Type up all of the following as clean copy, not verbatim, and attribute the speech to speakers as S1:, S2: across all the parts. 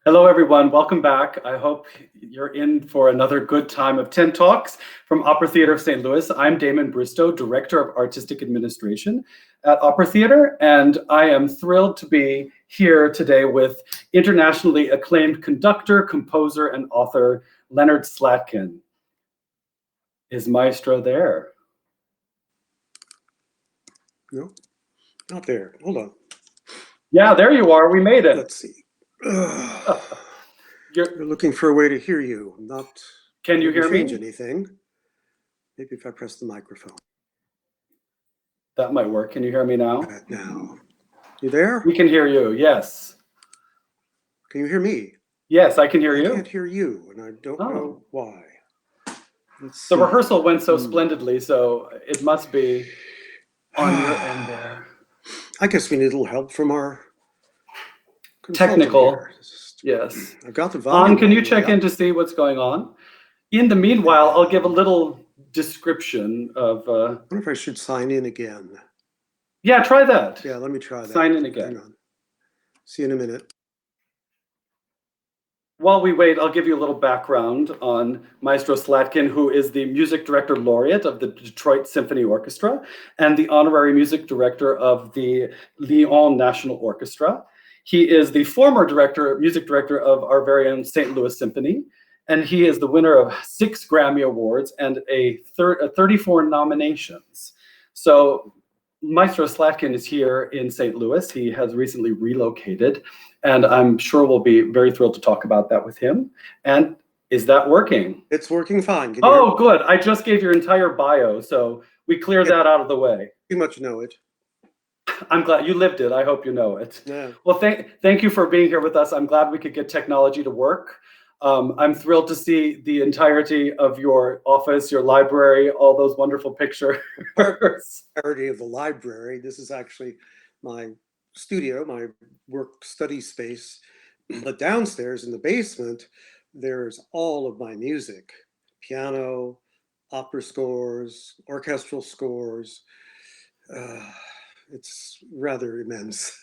S1: Hello, everyone. Welcome back. I hope you're in for another good time of 10 Talks from Opera Theater of St. Louis. I'm Damon Bristow, Director of Artistic Administration at Opera Theater, and I am thrilled to be here today with internationally acclaimed conductor, composer, and author Leonard Slatkin. Is Maestro there?
S2: No, not there. Hold on.
S1: Yeah, there you are. We made it.
S2: Let's see.
S1: You're,
S2: You're looking for a way to hear you. I'm not.
S1: can you hear
S2: change
S1: me?
S2: anything? Maybe if I press the microphone.
S1: That might work. Can you hear me now?
S2: Now, you there?
S1: We can hear you. Yes.
S2: Can you hear me?
S1: Yes, I can hear you.
S2: I can't hear you, and I don't know why.
S1: The rehearsal went so splendidly, so it must be on your end there.
S2: I guess we need a little help from our
S1: Technical.
S2: here.
S1: Yes.
S2: I've got the volume.
S1: Can you check in to see what's going on? In the meanwhile, I'll give a little description of.
S2: I wonder if I should sign in again.
S1: Yeah, try that.
S2: Yeah, let me try that.
S1: Sign in again.
S2: Hang on. See you in a minute.
S1: While we wait, I'll give you a little background on Maestro Slatkin, who is the music director laureate of the Detroit Symphony Orchestra and the honorary music director of the Lyon National Orchestra. He is the former music director of our very own St. Louis Symphony, and he is the winner of 6 Grammy Awards and 34 nominations. So Maestro Slatkin is here in St. Louis. He has recently relocated, and I'm sure we'll be very thrilled to talk about that with him. And is that working?
S2: It's working fine.
S1: Oh, good. I just gave your entire bio, so we cleared that out of the way.
S2: You much know it.
S1: I'm glad you lived it. I hope you know it.
S2: Yeah.
S1: Well, thank you for being here with us. I'm glad we could get technology to work. I'm thrilled to see the entirety of your office, your library, all those wonderful pictures.
S2: Entirety of the library. This is actually my studio, my work study space. But downstairs in the basement, there's all of my music: piano, opera scores, orchestral scores. It's rather immense.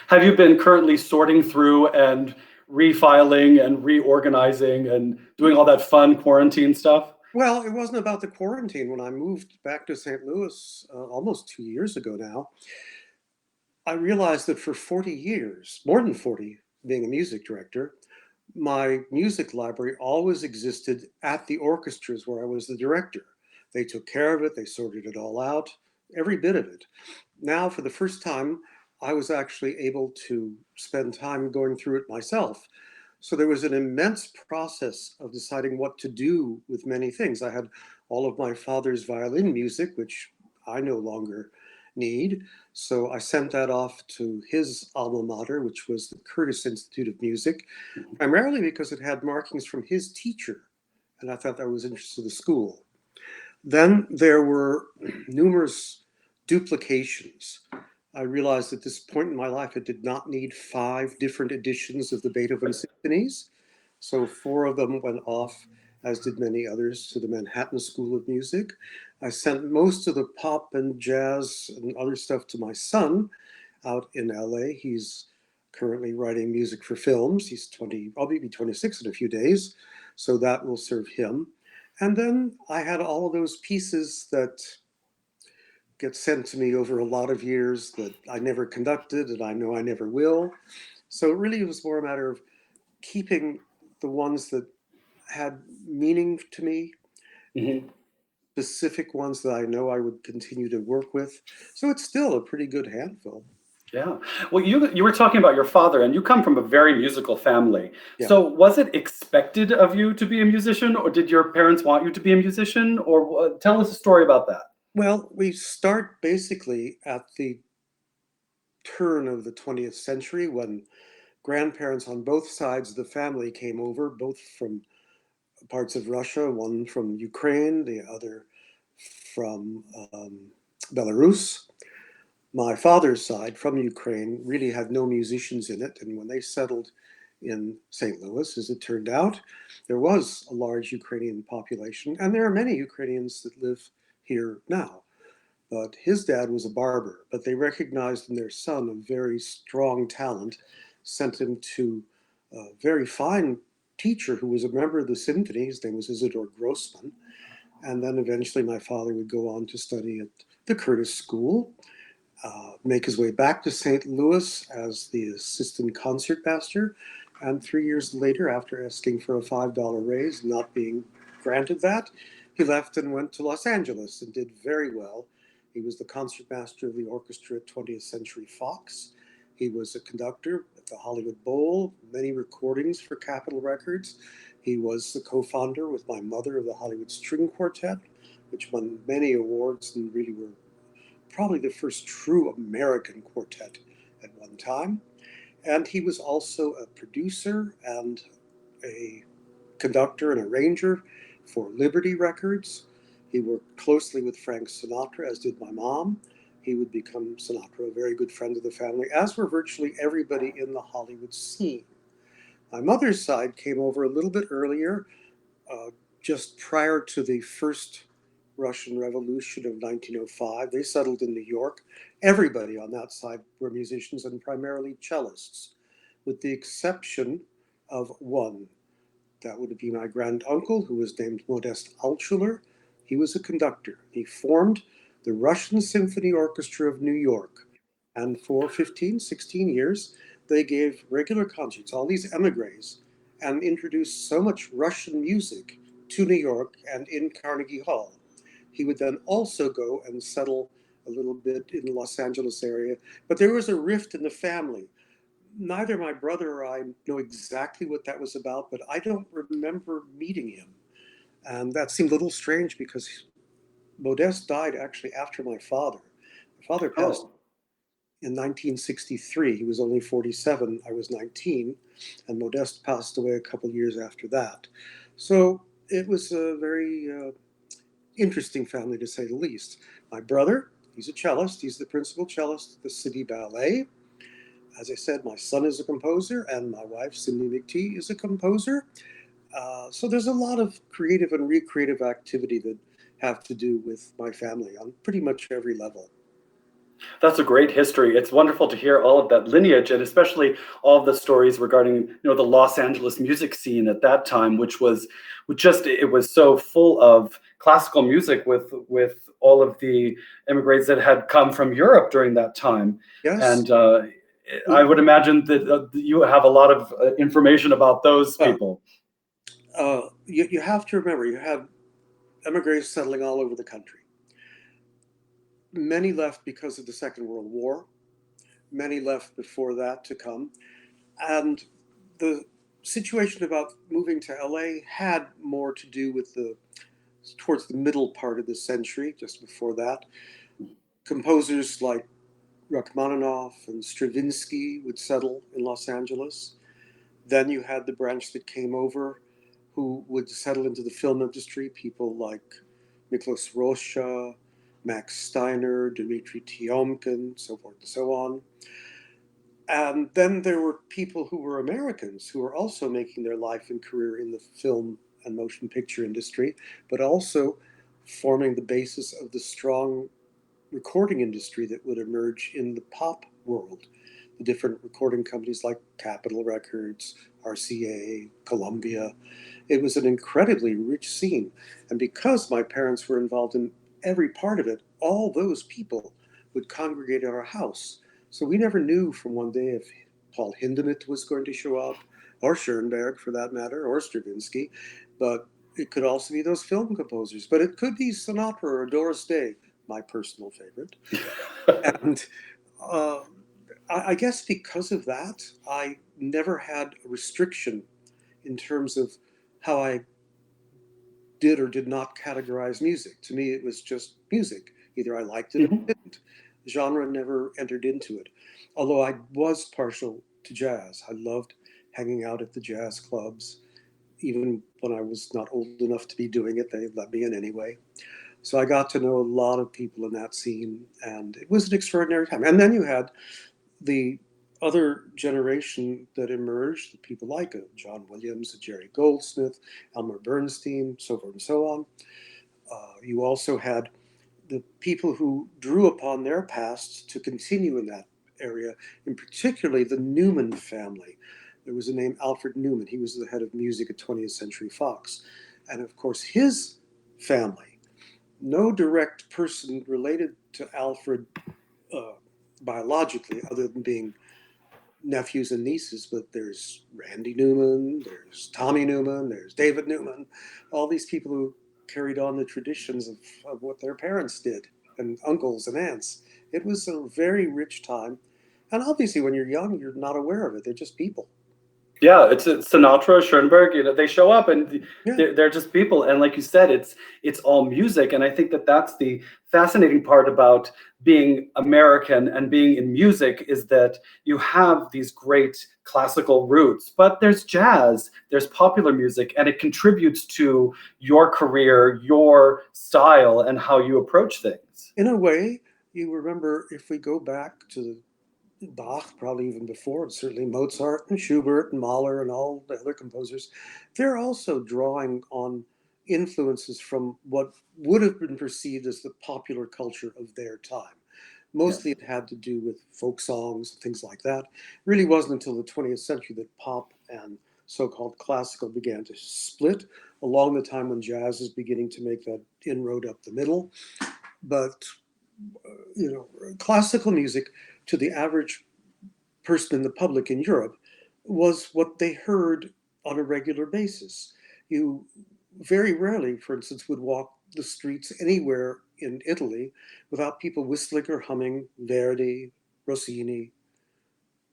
S1: Have you been currently sorting through and refiling and reorganizing and doing all that fun quarantine stuff?
S2: Well, it wasn't about the quarantine. When I moved back to St. Louis almost 2 years ago now, I realized that for 40 years, more than 40, being a music director, my music library always existed at the orchestras where I was the director. They took care of it, they sorted it all out, every bit of it. Now, for the first time, I was actually able to spend time going through it myself. So there was an immense process of deciding what to do with many things. I had all of my father's violin music, which I no longer need. So I sent that off to his alma mater, which was the Curtis Institute of Music, primarily because it had markings from his teacher. And I thought that was interesting to the school. Then there were numerous duplications. I realized at this point in my life, I did not need 5 different editions of the Beethoven symphonies. So 4 of them went off, as did many others, to the Manhattan School of Music. I sent most of the pop and jazz and other stuff to my son out in LA. He's currently writing music for films. He's 20, I'll be 26 in a few days. So that will serve him. And then I had all of those pieces that get sent to me over a lot of years that I never conducted and I know I never will. So it really was more a matter of keeping the ones that had meaning to me, specific ones that I know I would continue to work with. So it's still a pretty good handful.
S1: Yeah. Well, you were talking about your father, and you come from a very musical family.
S2: Yeah.
S1: So was it expected of you to be a musician, or did your parents want you to be a musician? Or tell us a story about that.
S2: Well, we start basically at the turn of the 20th century when grandparents on both sides of the family came over, both from parts of Russia, one from Ukraine, the other from Belarus. My father's side from Ukraine really had no musicians in it. And when they settled in St. Louis, as it turned out, there was a large Ukrainian population. And there are many Ukrainians that live here now. But his dad was a barber, but they recognized in their son a very strong talent, sent him to a very fine teacher who was a member of the symphony. His name was Isidor Grossman. And then eventually my father would go on to study at the Curtis School, make his way back to St. Louis as the assistant concertmaster. And 3 years later, after asking for a $5 raise, not being granted that, he left and went to Los Angeles and did very well. He was the concertmaster of the orchestra at 20th Century Fox. He was a conductor at the Hollywood Bowl, many recordings for Capitol Records. He was the co-founder with my mother of the Hollywood String Quartet, which won many awards and really were probably the first true American quartet at one time. And he was also a producer and a conductor and arranger for Liberty Records. He worked closely with Frank Sinatra, as did my mom. He would become Sinatra, a very good friend of the family, as were virtually everybody in the Hollywood scene. My mother's side came over a little bit earlier, just prior to the first Russian Revolution of 1905. They settled in New York. Everybody on that side were musicians and primarily cellists, with the exception of one. That would be my grand uncle, who was named Modest Altschuler. He was a conductor. He formed the Russian Symphony Orchestra of New York. And for 15, 16 years, they gave regular concerts, all these emigres, and introduced so much Russian music to New York and in Carnegie Hall. He would then also go and settle a little bit in the Los Angeles area. But there was a rift in the family. Neither my brother or I know exactly what that was about, but I don't remember meeting him. And that seemed a little strange because Modest died actually after my father. My father passed
S1: Oh,
S2: in 1963. He was only 47. I was 19. And Modest passed away a couple years after that. So it was a very interesting family, to say the least. My brother, he's a cellist. He's the principal cellist at the City Ballet. As I said, my son is a composer, and my wife, Cindy McTee, is a composer. So there's a lot of creative and recreative activity that have to do with my family on pretty much every level.
S1: that's a great history. It's wonderful to hear all of that lineage, and especially all of the stories regarding, the Los Angeles music scene at that time, which just it was so full of classical music with all of the immigrants that had come from Europe during that time.
S2: Yes.
S1: And I would imagine that you have a lot of information about those
S2: Well,
S1: people.
S2: you have to remember, you have emigres settling all over the country. Many left because of the Second World War. Many left before that to come. And the situation about moving to LA had more to do with towards the middle part of the century, just before that. Composers like Rachmaninoff and Stravinsky would settle in Los Angeles. Then you had the branch that came over who would settle into the film industry, people like Miklos Rocha, Max Steiner, Dmitri Tiomkin, so forth and so on. And then there were people who were Americans who were also making their life and career in the film and motion picture industry, but also forming the basis of the strong recording industry that would emerge in the pop world. The different recording companies like Capitol Records, RCA, Columbia. It was an incredibly rich scene. And because my parents were involved in every part of it, all those people would congregate at our house. So we never knew from one day if Paul Hindemith was going to show up, or Schoenberg for that matter, or Stravinsky. But it could also be those film composers. But it could be Sinatra or Doris Day, my personal favorite. And uh, I guess because of that, I never had a restriction in terms of how I did or did not categorize music. To me, it was just music. Either I liked it or
S1: Mhm.
S2: I didn't. Genre never entered into it. Although I was partial to jazz. I loved hanging out at the jazz clubs. Even when I was not old enough to be doing it, they let me in anyway. So I got to know a lot of people in that scene, and it was an extraordinary time. And then you had the other generation that emerged, the people like John Williams, Jerry Goldsmith, Elmer Bernstein, so forth and so on. You also had the people who drew upon their past to continue in that area, and particularly the Newman family. there was a name Alfred Newman. He was the head of music at 20th Century Fox. And of course, his family, no direct person related to Alfred biologically, other than being nephews and nieces, but there's Randy Newman, there's Tommy Newman, there's David Newman, all these people who carried on the traditions of what their parents did, and uncles and aunts. It was a very rich time. And obviously, when you're young, you're not aware of it. They're just people.
S1: Yeah, it's Sinatra, Schoenberg. They show up and
S2: Yeah.
S1: they're just people. And like you said, it's all music. And I think that that's the fascinating part about being American and being in music, is that you have these great classical roots, but there's jazz, there's popular music, and it contributes to your career, your style, and how you approach things.
S2: In a way, you remember, if we go back to Bach, probably even before, and certainly Mozart and Schubert and Mahler and all the other composers, they're also drawing on influences from what would have been perceived as the popular culture of their time. Mostly it had to do with folk songs, things like that. It really wasn't until the 20th century that pop and so-called classical began to split, along the time when jazz is beginning to make that inroad up the middle. But classical music, to the average person in the public in Europe, was what they heard on a regular basis. You very rarely, for instance, would walk the streets anywhere in Italy without people whistling or humming Verdi, Rossini,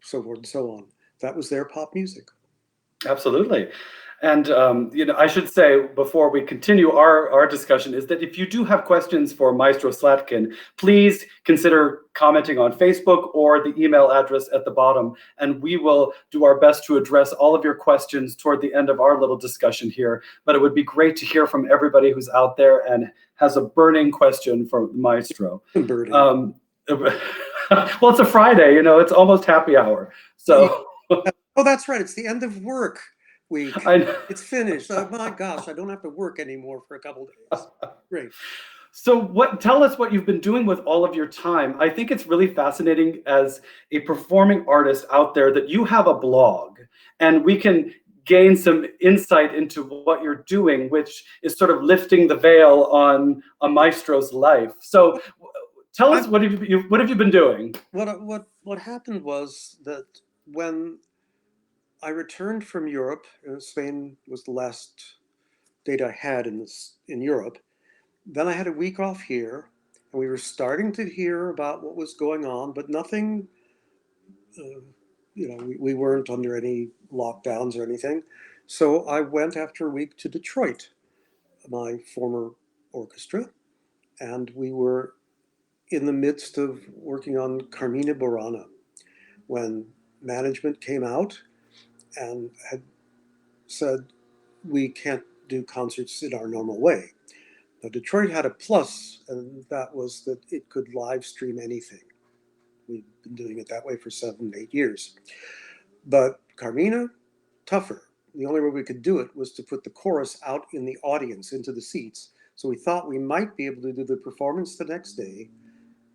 S2: so forth and so on. That was their pop music.
S1: Absolutely. And I should say, before we continue our discussion, is that if you do have questions for Maestro Slatkin, please consider commenting on Facebook or the email address at the bottom, and we will do our best to address all of your questions toward the end of our little discussion here. But it would be great to hear from everybody who's out there and has a burning question for Maestro.
S2: Burning.
S1: Well, it's a Friday, it's almost happy hour. So.
S2: Oh, that's right. It's the end of work week. It's finished. Oh my gosh, I don't have to work anymore for a couple days. Great.
S1: So tell us what you've been doing with all of your time. I think it's really fascinating as a performing artist out there that you have a blog, and we can gain some insight into what you're doing, which is sort of lifting the veil on a maestro's life. So tell us, what have you been doing?
S2: What happened was that when I returned from Europe, Spain was the last date I had in Europe. Then I had a week off here, and we were starting to hear about what was going on, but nothing, we weren't under any lockdowns or anything. So I went after a week to Detroit, my former orchestra, and we were in the midst of working on Carmina Burana when management came out and had said, we can't do concerts in our normal way. Now, Detroit had a plus, and that was that it could live stream anything. We've been doing it that way for 7, 8 years. But Carmina, tougher. The only way we could do it was to put the chorus out in the audience, into the seats. So we thought we might be able to do the performance the next day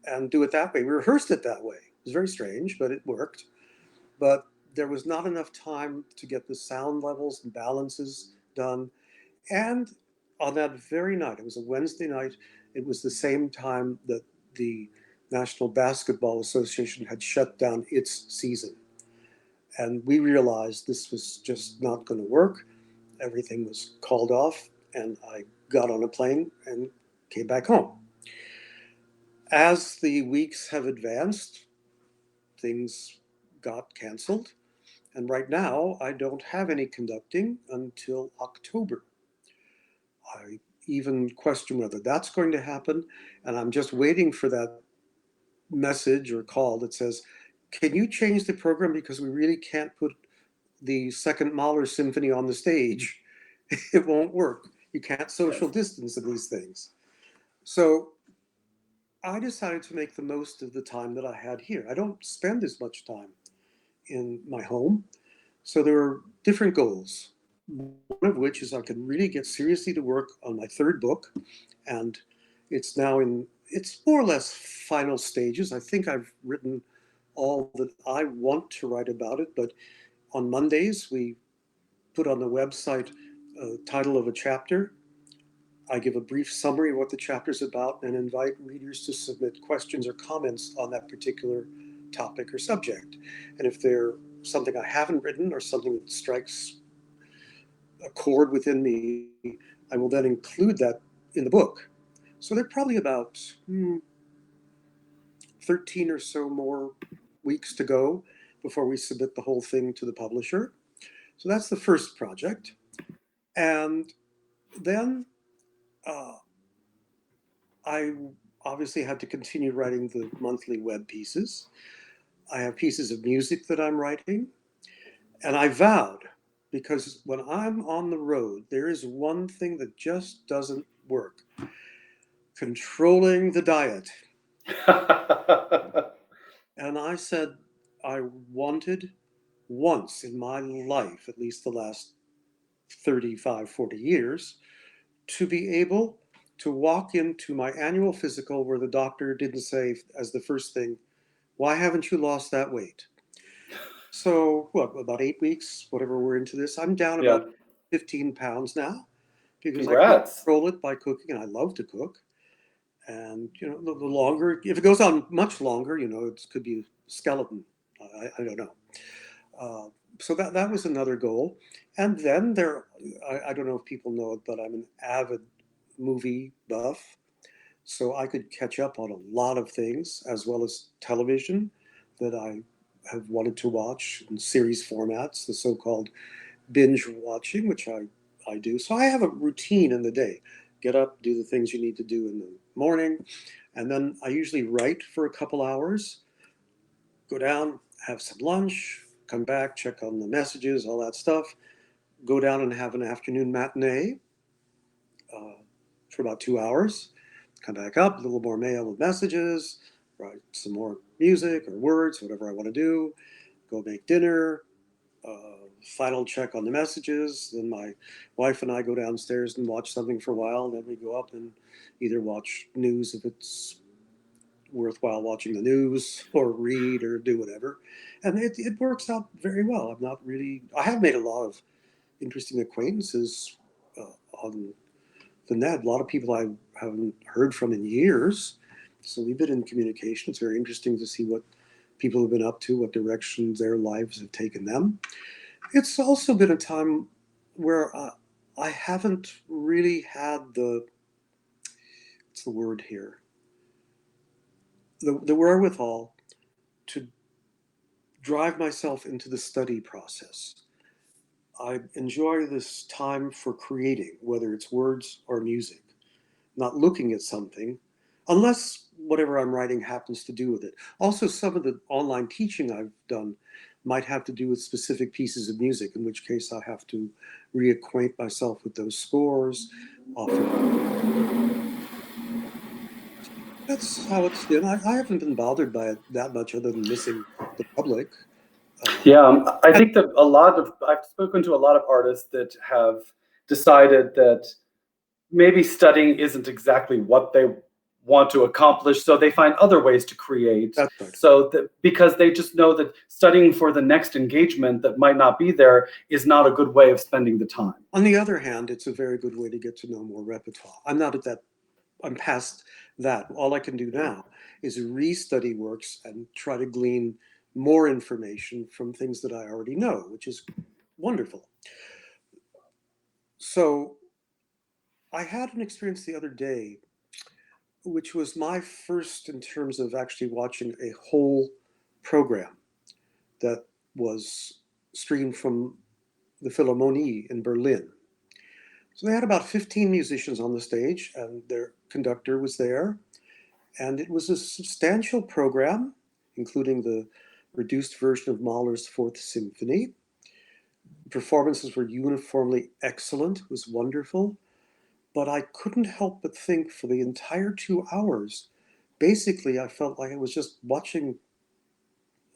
S2: and do it that way. We rehearsed it that way. It was very strange, but it worked. But there was not enough time to get the sound levels and balances done. And on that very night, it was a Wednesday night, it was the same time that the National Basketball Association had shut down its season. And we realized this was just not going to work. Everything was called off, and I got on a plane and came back home. As the weeks have advanced, things got canceled. And right now, I don't have any conducting until October. I even question whether that's going to happen. And I'm just waiting for that message or call that says, can you change the program because we really can't put the second Mahler symphony on the stage? It won't work. You can't social distance in these things. So I decided to make the most of the time that I had here. I don't spend as much time in my home. So there are different goals. One of which is I can really get seriously to work on my third book. And it's now it's more or less final stages. I think I've written all that I want to write about it, but On Mondays, we put on the website a title of a chapter. I give a brief summary of what the chapter is about and invite readers to submit questions or comments on that particular topic or subject. And if there's something I haven't written or something that strikes a chord within me, I will then include that in the book. So there are probably about 13 or so more weeks to go before we submit the whole thing to the publisher. So that's the first project. And then I obviously had to continue writing the monthly web pieces. I have pieces of music that I'm writing. And I vowed, because when I'm on the road, there is one thing that just doesn't work: controlling the diet. And I said I wanted once in my life, at least the last 35, 40 years, to be able to walk into my annual physical where the doctor didn't say as the first thing, "Why haven't you lost that weight?" So, what, about 8 weeks, whatever we're into this, I'm down
S1: Yeah.
S2: about 15 pounds now because I can
S1: Congrats.
S2: control it by cooking, and I love to cook. And, the longer, if it goes on much longer, it could be a skeleton. I don't know. So that was another goal. And then I don't know if people know it, but I'm an avid movie buff. So I could catch up on a lot of things, as well as television that I have wanted to watch in series formats, the so-called binge watching, which I do. So I have a routine in the day. Get up, do the things you need to do in the morning, and then I usually write for a couple hours, go down, have some lunch, come back, check on the messages, all that stuff, go down and have an afternoon matinee for about 2 hours, come back up, a little more mail with messages, write some more music or words, whatever I want to do, go make dinner, final check on the messages. Then my wife and I go downstairs and watch something for a while. And then we go up and either watch news if it's worthwhile watching the news, or read or do whatever. And it works out very well. I have made a lot of interesting acquaintances on the net. A lot of people I haven't heard from in years. So we've been in communication. It's very interesting to see what people have been up to, what directions their lives have taken them. It's also been a time where I haven't really had what's the word here? The wherewithal to drive myself into the study process. I enjoy this time for creating, whether it's words or music, not looking at something, unless whatever I'm writing happens to do with it. Also, some of the online teaching I've done might have to do with specific pieces of music, in which case I have to reacquaint myself with those scores. Often that's how it's been. I haven't been bothered by it that much, other than missing the public.
S1: Yeah, I think that I've spoken to a lot of artists that have decided that maybe studying isn't exactly what they want to accomplish, so they find other ways to create.
S2: That's right.
S1: So that because they just know that studying for the next engagement that might not be there is not a good way of spending the time.
S2: On the other hand, it's a very good way to get to know more repertoire. I'm not at that. I'm past that. All I can do now is restudy works and try to glean more information from things that I already know, which is wonderful. So I had an experience the other day, which was my first in terms of actually watching a whole program that was streamed from the Philharmonie in Berlin. So they had about 15 musicians on the stage, and their conductor was there. And it was a substantial program, including the reduced version of Mahler's Fourth Symphony. Performances were uniformly excellent. It was wonderful. But I couldn't help but think for the entire 2 hours, basically, I felt like I was just watching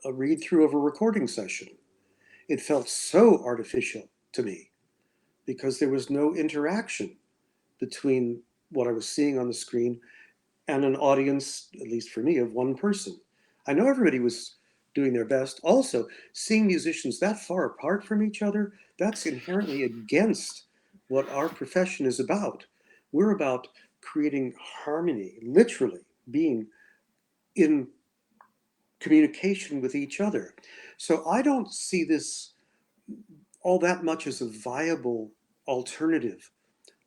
S2: a read through of a recording session. It felt so artificial to me because there was no interaction between what I was seeing on the screen and an audience, at least for me, of one person. I know everybody was doing their best. Also, seeing musicians that far apart from each other, that's inherently against what our profession is about. We're about creating harmony, literally being in communication with each other. So I don't see this all that much as a viable alternative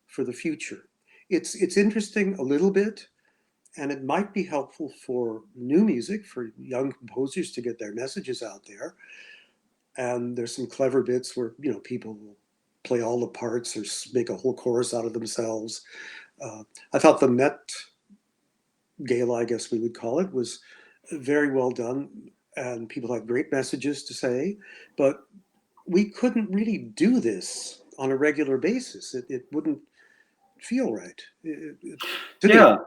S2: for the future. It's interesting a little bit, and it might be helpful for new music, for young composers to get their messages out there. And there's some clever bits where people will play all the parts or make a whole chorus out of themselves. I thought the Met Gala, I guess we would call it, was very well done, and people had great messages to say, but we couldn't really do this on a regular basis. It wouldn't feel right to me.
S1: Yeah.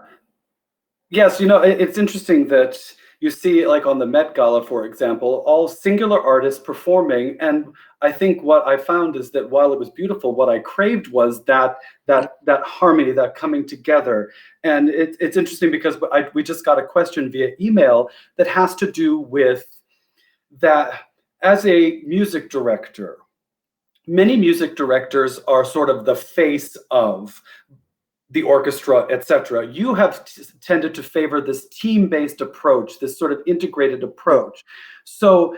S1: Yes, it's interesting that you see, like on the Met Gala, for example, all singular artists performing. And I think what I found is that while it was beautiful, what I craved was that harmony, that coming together. And it's interesting because we just got a question via email that has to do with that. As a music director, many music directors are sort of the face of the orchestra, etc. You have tended to favor this team-based approach, this sort of integrated approach. So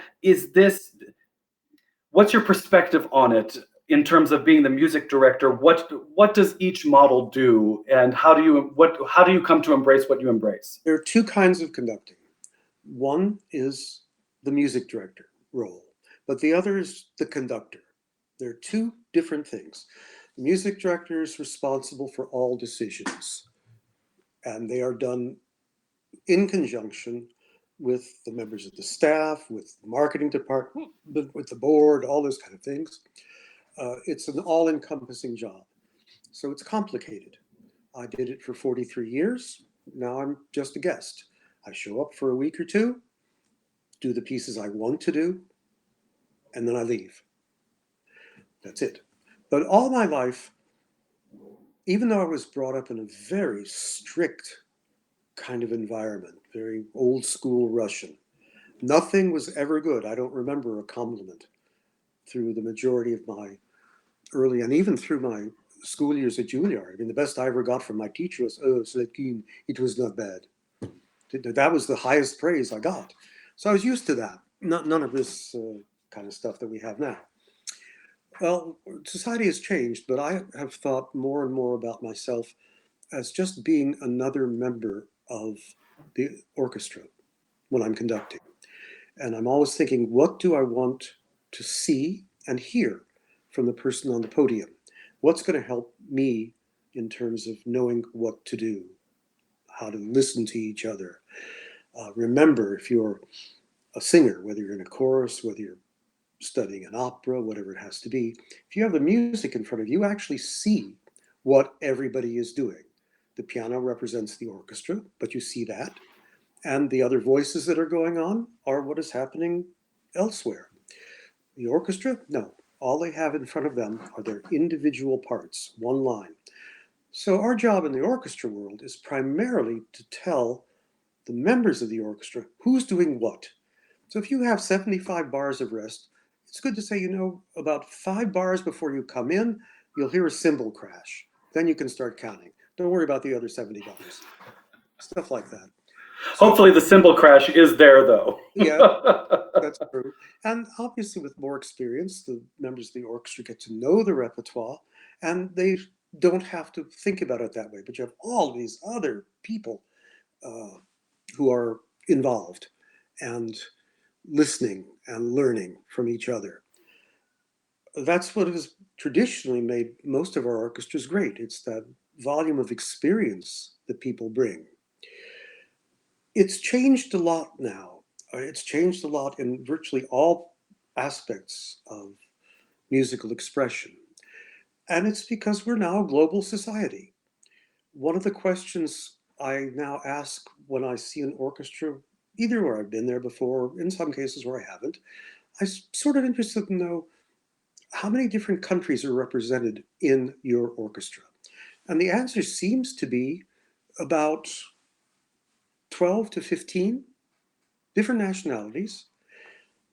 S1: what's your perspective on it in terms of being the music director? What does each model do, and how do you come to embrace what you embrace?
S2: There are two kinds of conducting. One is the music director role, but the other is the conductor. They're two different things. The music director is responsible for all decisions, and they are done in conjunction with the members of the staff, with the marketing department, with the board, all those kind of things. It's an all-encompassing job. So it's complicated. I did it for 43 years. Now I'm just a guest. I show up for a week or two, do the pieces I want to do, and then I leave. That's it. But all my life, even though I was brought up in a very strict kind of environment, very old school Russian, nothing was ever good. I don't remember a compliment through the majority of my early, and even through my school years at Juilliard. I mean, the best I ever got from my teacher was, "Oh, Slatkin, it was not bad." That was the highest praise I got. So I was used to that. None of this kind of stuff that we have now. Well, society has changed, but I have thought more and more about myself as just being another member of the orchestra when I'm conducting. And I'm always thinking, what do I want to see and hear from the person on the podium? What's going to help me in terms of knowing what to do, how to listen to each other? Remember, if you're a singer, whether you're in a chorus, whether you're studying an opera, whatever it has to be, if you have the music in front of you, you actually see what everybody is doing. The piano represents the orchestra, but you see that. And the other voices that are going on are what is happening elsewhere. The orchestra, no. All they have in front of them are their individual parts, one line. So our job in the orchestra world is primarily to tell the members of the orchestra who's doing what. So if you have 75 bars of rest, it's good to say, about 5 bars before you come in, you'll hear a cymbal crash. Then you can start counting. Don't worry about the other 70 bars. Stuff like that.
S1: Hopefully the cymbal crash is there, though.
S2: Yeah, that's true. And obviously with more experience, the members of the orchestra get to know the repertoire, and they don't have to think about it that way. But you have all these other people who are involved and listening and learning from each other. That's what has traditionally made most of our orchestras great. It's that volume of experience that people bring. It's changed a lot now. It's changed a lot in virtually all aspects of musical expression. And it's because we're now a global society. One of the questions I now ask when I see an orchestra, either where I've been there before, in some cases where I haven't, I'm sort of interested to know how many different countries are represented in your orchestra. And the answer seems to be about 12 to 15 different nationalities.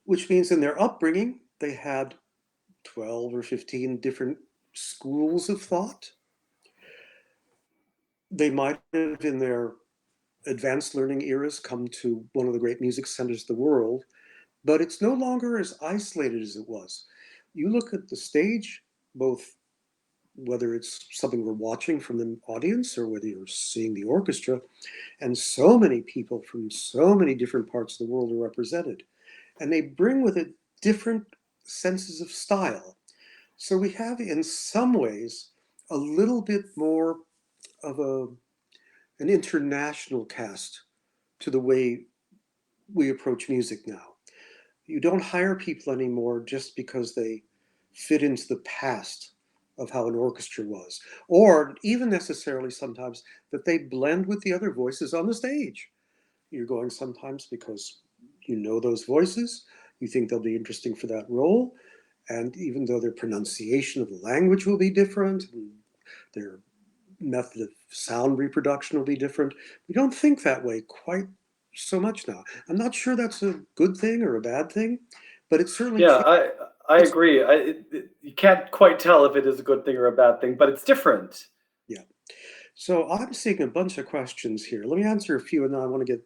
S2: which means in their upbringing, they had 12 or 15 different schools of thought. They might have, in their advanced learning eras, come to one of the great music centers of the world, but it's no longer as isolated as it was. You look at the stage, both whether it's something we're watching from the audience or whether you're seeing the orchestra, and so many people from so many different parts of the world are represented. And they bring with it different senses of style. So we have, in some ways, a little bit more of an international cast to the way we approach music now. You don't hire people anymore just because they fit into the past of how an orchestra was, or even necessarily sometimes that they blend with the other voices on the stage. You're going sometimes because you know those voices, you think they'll be interesting for that role, and even though their pronunciation of the language will be different, and their method of sound reproduction will be different, we don't think that way quite so much now. I'm not sure that's a good thing or a bad thing, but it certainly
S1: Yeah, I
S2: it's,
S1: agree. You can't quite tell if it is a good thing or a bad thing, but it's different.
S2: yeah. So I'm seeing a bunch of questions here. Let me answer a few, and then I want to get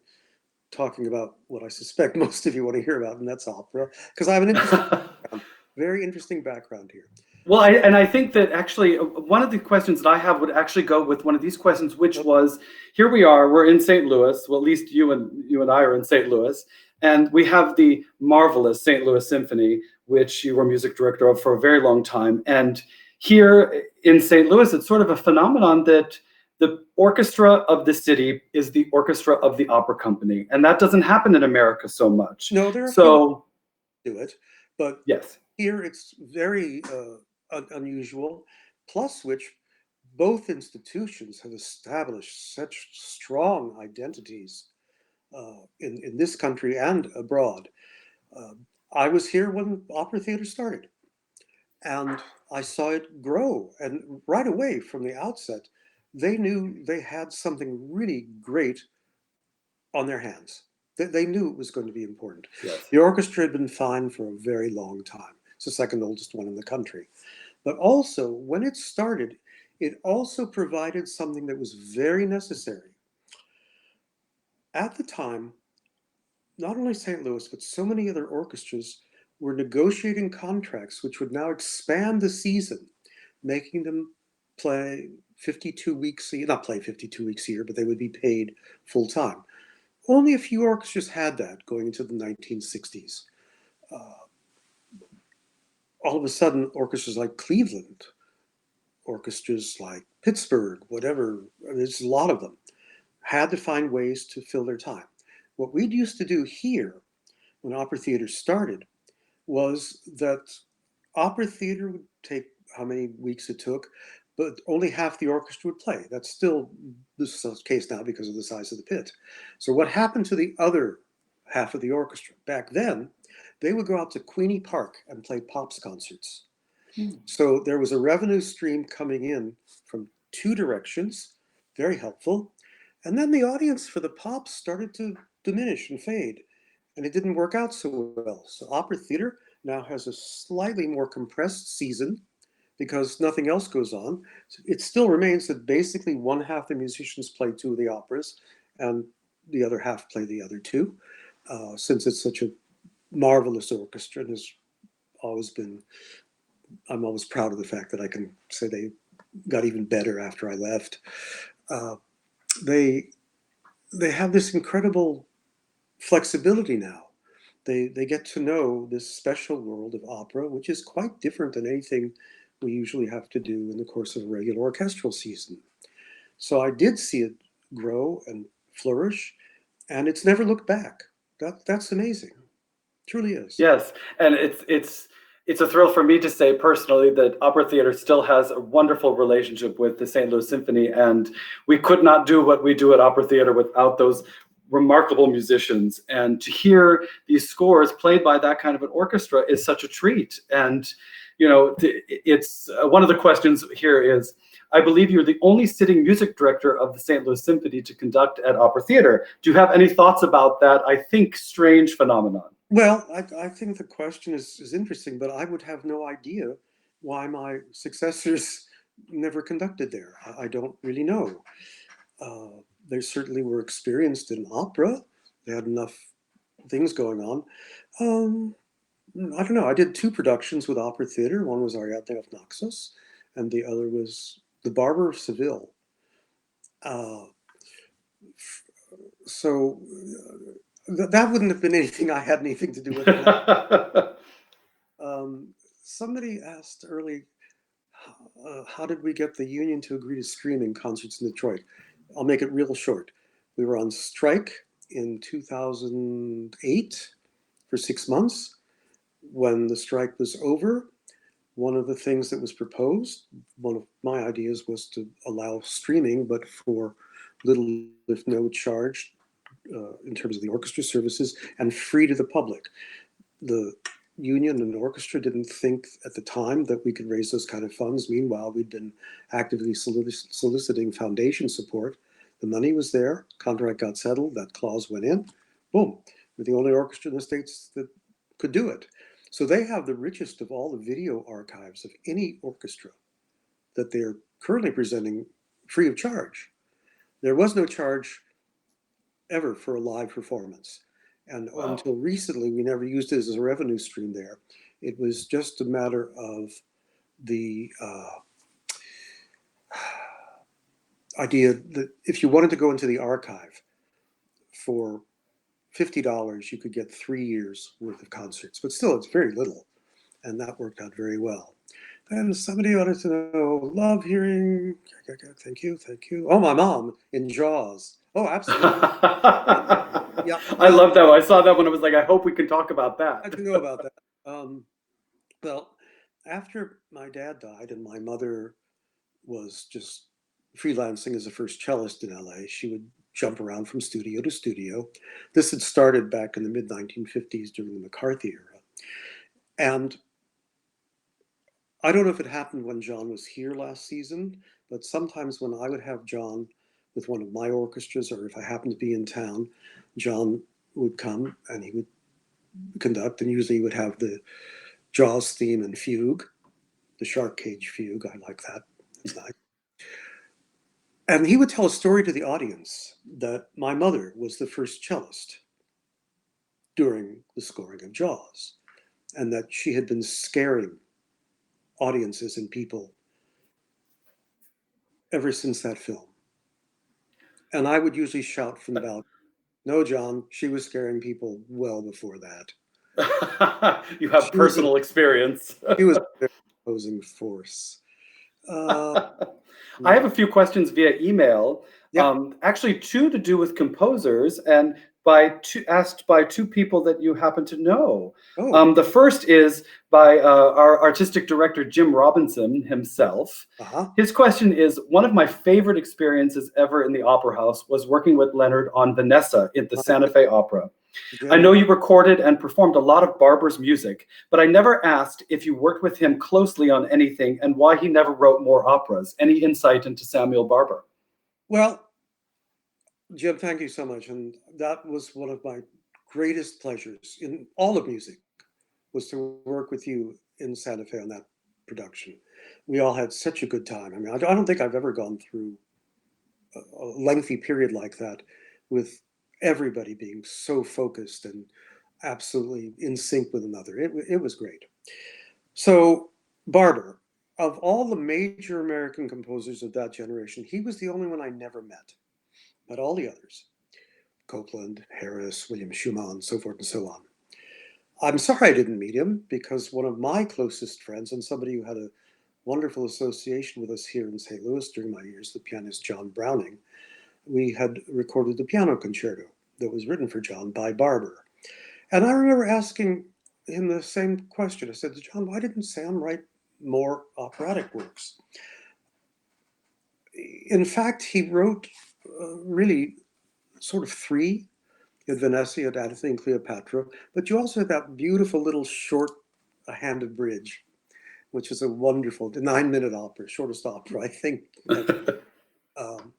S2: talking about what I suspect most of you want to hear about, and that's opera, because I have an interesting, very interesting background here.
S1: Well, I think that actually one of the questions that I have would actually go with one of these questions, which was, here we are, we're in St. Louis. Well, at least you and I are in St. Louis, and we have the marvelous St. Louis Symphony, which you were music director of for a very long time. And here in St. Louis, it's sort of a phenomenon that the orchestra of the city is the orchestra of the opera company, and that doesn't happen in America so much.
S2: No, there are
S1: So
S2: do it, but
S1: yes.
S2: here it's very unusual, plus which both institutions have established such strong identities in this country and abroad. I was here when Opera Theater started, and I saw it grow. And right away from the outset, they knew they had something really great on their hands. They knew it was going to be important.
S1: Yes.
S2: The orchestra had been fine for a very long time. It's the second oldest one in the country. But also, when it started, it also provided something that was very necessary. At the time, not only St. Louis, but so many other orchestras were negotiating contracts which would now expand the season, making them play 52 weeks a year, not play 52 weeks a year, but they would be paid full time. Only a few orchestras had that going into the 1960s. All of a sudden, orchestras like Cleveland, orchestras like Pittsburgh, whatever, there's a lot of them, had to find ways to fill their time. What we used to do here, when Opera Theater started, was that Opera Theater would take how many weeks it took, but only half the orchestra would play. That's still the case now because of the size of the pit. So what happened to the other half of the orchestra? Back then, they would go out to Queenie Park and play Pops concerts. So there was a revenue stream coming in from two directions, very helpful. And then the audience for the Pops started to diminish and fade, and it didn't work out so well. So Opera Theater now has a slightly more compressed season because nothing else goes on. It still remains that basically one half the musicians play two of the operas and the other half play the other two, since it's such a marvelous orchestra and has always been, I'm always proud of the fact that I can say they got even better after I left. They have this incredible flexibility now. They get to know this special world of opera, which is quite different than anything we usually have to do in the course of a regular orchestral season. So I did see it grow and flourish, and it's never looked back. That's amazing. It truly is.
S1: Yes, and it's a thrill for me to say personally that Opera Theater still has a wonderful relationship with the St. Louis Symphony, and we could not do what we do at Opera Theater without those remarkable musicians. And to hear these scores played by that kind of an orchestra is such a treat. And it's one of the questions here is, I believe you're the only sitting music director of the St. Louis Symphony to conduct at Opera Theater. Do you have any thoughts about that, I think, strange phenomenon?
S2: Well, I think the question is interesting, but I would have no idea why my successors never conducted there. I don't really know. They certainly were experienced in opera. They had enough things going on. Um, I don't know. I did two productions with opera theater. One was Ariadne of Naxos, and the other was The Barber of Seville. Uh, so that wouldn't have been anything I had anything to do with. Somebody asked early, how did we get the union to agree to streaming concerts in Detroit? I'll make it real short. We were on strike in 2008 for 6 months. When the strike was over, one of the things that was proposed, one of my ideas was to allow streaming, but for little if no charge in terms of the orchestra services and free to the public. The union and orchestra didn't think at the time that we could raise those kind of funds. Meanwhile, we'd been actively soliciting foundation support. The money was there, contract got settled, that clause went in, boom. We're the only orchestra in the States that could do it. So they have the richest of all the video archives of any orchestra that they're currently presenting free of charge. There was no charge ever for a live performance. And wow. Until recently, we never used it as a revenue stream there. It was just a matter of the idea that if you wanted to go into the archive for $50, you could get 3 years worth of concerts. But still, it's very little. And that worked out very well. And somebody wanted to know, love hearing, thank you. Oh, my mom in Jaws. Oh, absolutely.
S1: Yeah, I love that. I saw that when I was like, I hope we can talk about that.
S2: I can know about that. Well, after my dad died and my mother was just freelancing as a first cellist in LA, she would jump around from studio to studio. This had started back in the mid-1950s during the McCarthy era. And I don't know if it happened when John was here last season, but sometimes when I would have John with one of my orchestras, or if I happened to be in town, John would come and he would conduct, and usually he would have the Jaws theme and fugue, the shark cage fugue. I like that. It's nice. And he would tell a story to the audience that my mother was the first cellist during the scoring of Jaws, and that she had been scaring audiences and people ever since that film. And I would usually shout from the balcony, no, John, she was scaring people well before that.
S1: You have personal experience.
S2: She was an opposing force.
S1: I have a few questions via email.
S2: Yeah.
S1: Actually, two to do with composers, and asked by two people that you happen to know.
S2: Oh.
S1: The first is by our artistic director, Jim Robinson himself.
S2: Uh-huh.
S1: His question is, one of my favorite experiences ever in the Opera House was working with Leonard on Vanessa at the Santa Fe Opera. I know you recorded and performed a lot of Barber's music, but I never asked if you worked with him closely on anything and why he never wrote more operas. Any insight into Samuel Barber?
S2: Well, Jim, thank you so much. And that was one of my greatest pleasures in all of music, was to work with you in Santa Fe on that production. We all had such a good time. I mean, I don't think I've ever gone through a lengthy period like that with everybody being so focused and absolutely in sync with another. It was great. So Barber, of all the major American composers of that generation, he was the only one I never met. But all the others, Copland, Harris, William Schumann, so forth and so on. I'm sorry I didn't meet him, because one of my closest friends and somebody who had a wonderful association with us here in St. Louis during my years, the pianist John Browning, we had recorded the piano concerto that was written for John by Barber. And I remember asking him the same question. I said to John, why didn't Sam write more operatic works? In fact, he wrote really sort of three. You had Vanessa, you had Antony and Cleopatra, but you also had that beautiful little short A Hand of Bridge, which is a wonderful 9-minute opera, shortest opera, I think.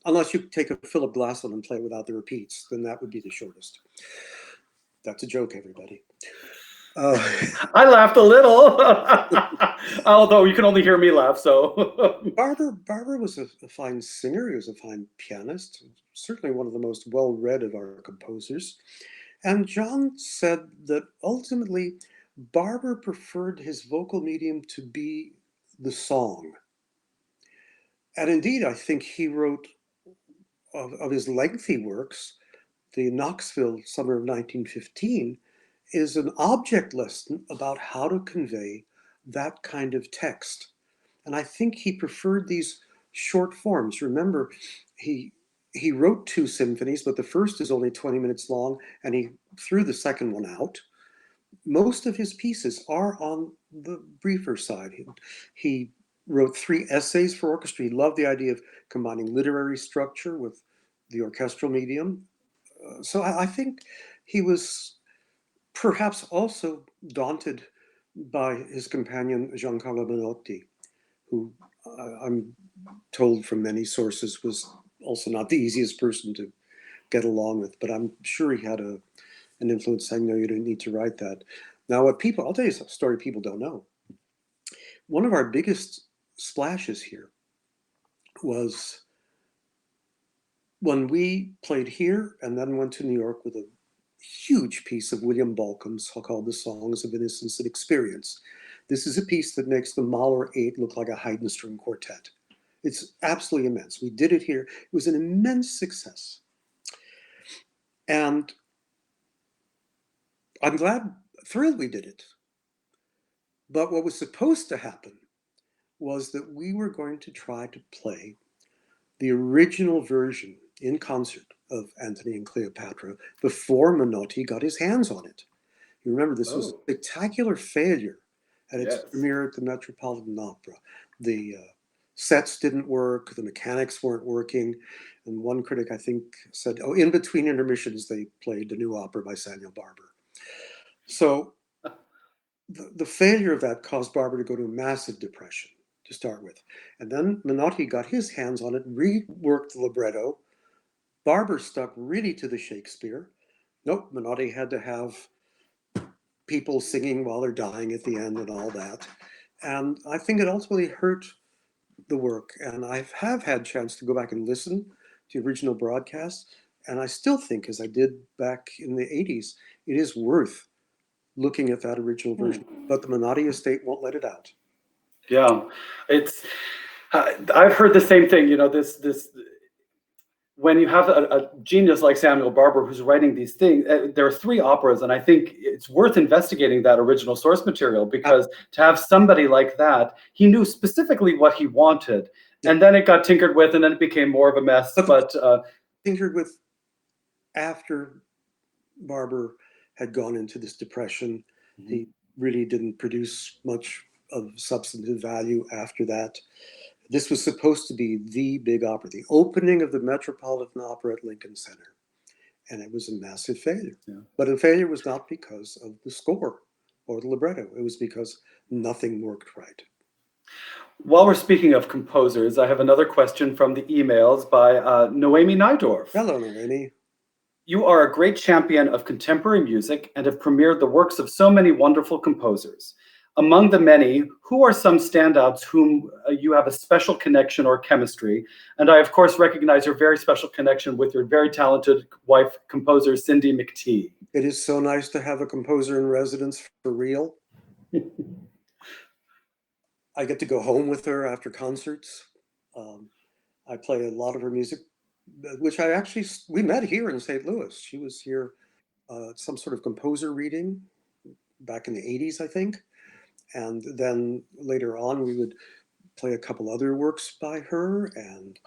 S2: Unless you take a Philip Glass one and play it without the repeats, then that would be the shortest. That's a joke, everybody.
S1: I laughed a little, although you can only hear me laugh. So
S2: Barber was a fine singer. He was a fine pianist. Certainly one of the most well-read of our composers. And John said that ultimately Barber preferred his vocal medium to be the song. And indeed, I think he wrote of his lengthy works, the Knoxville Summer of 1915 is an object lesson about how to convey that kind of text. And I think he preferred these short forms. Remember, he wrote 2 symphonies, but the first is only 20 minutes long, and he threw the second one out. Most of his pieces are on the briefer side. He wrote 3 essays for orchestra. He loved the idea of combining literary structure with the orchestral medium. So I think he was perhaps also daunted by his companion Giancarlo Menotti, who I'm told from many sources was also not the easiest person to get along with, but I'm sure he had an influence saying, no, you don't need to write that. Now, I'll tell you a story people don't know. One of our biggest splashes here was when we played here and then went to New York with a huge piece of William Balcom's called The Songs of Innocence and Experience. This is a piece that makes the Mahler 8 look like a Haydn string quartet. It's absolutely immense. We did it here. It was an immense success. And I'm thrilled we did it. But what was supposed to happen was that we were going to try to play the original version in concert of Antony and Cleopatra before Menotti got his hands on it. You remember, this was a spectacular failure at its premiere at the Metropolitan Opera. The sets didn't work, the mechanics weren't working, and one critic, I think, said, oh, in between intermissions, they played the new opera by Samuel Barber. So the failure of that caused Barber to go to a massive depression to start with. And then Menotti got his hands on it, reworked the libretto. Barber stuck really to the Shakespeare. Nope, Menotti had to have people singing while they're dying at the end and all that. And I think it ultimately hurt the work. And I have had a chance to go back and listen to the original broadcast. And I still think, as I did back in the 80s, it is worth looking at that original version. But the Menotti estate won't let it out.
S1: Yeah, it's. I've heard the same thing. You know, this when you have a genius like Samuel Barber who's writing these things, there are 3 operas, and I think it's worth investigating that original source material, because to have somebody like that, he knew specifically what he wanted, and then it got tinkered with, and then it became more of a mess. But
S2: tinkered with after Barber had gone into this depression. He really didn't produce much of substantive value after that. This was supposed to be the big opera, the opening of the Metropolitan Opera at Lincoln Center. And it was a massive failure. Yeah. But the failure was not because of the score or the libretto. It was because nothing worked right.
S1: While we're speaking of composers, I have another question from the emails by Noemi Nydorf.
S2: Hello, Noemi.
S1: You are a great champion of contemporary music and have premiered the works of so many wonderful composers. Among the many, who are some standouts whom you have a special connection or chemistry? And I, of course, recognize your very special connection with your very talented wife, composer Cindy McTee.
S2: It is so nice to have a composer in residence for real. I get to go home with her after concerts. I play a lot of her music, which we met here in St. Louis. She was here at some sort of composer reading back in the 80s, I think. And then later on, we would play a couple other works by her. And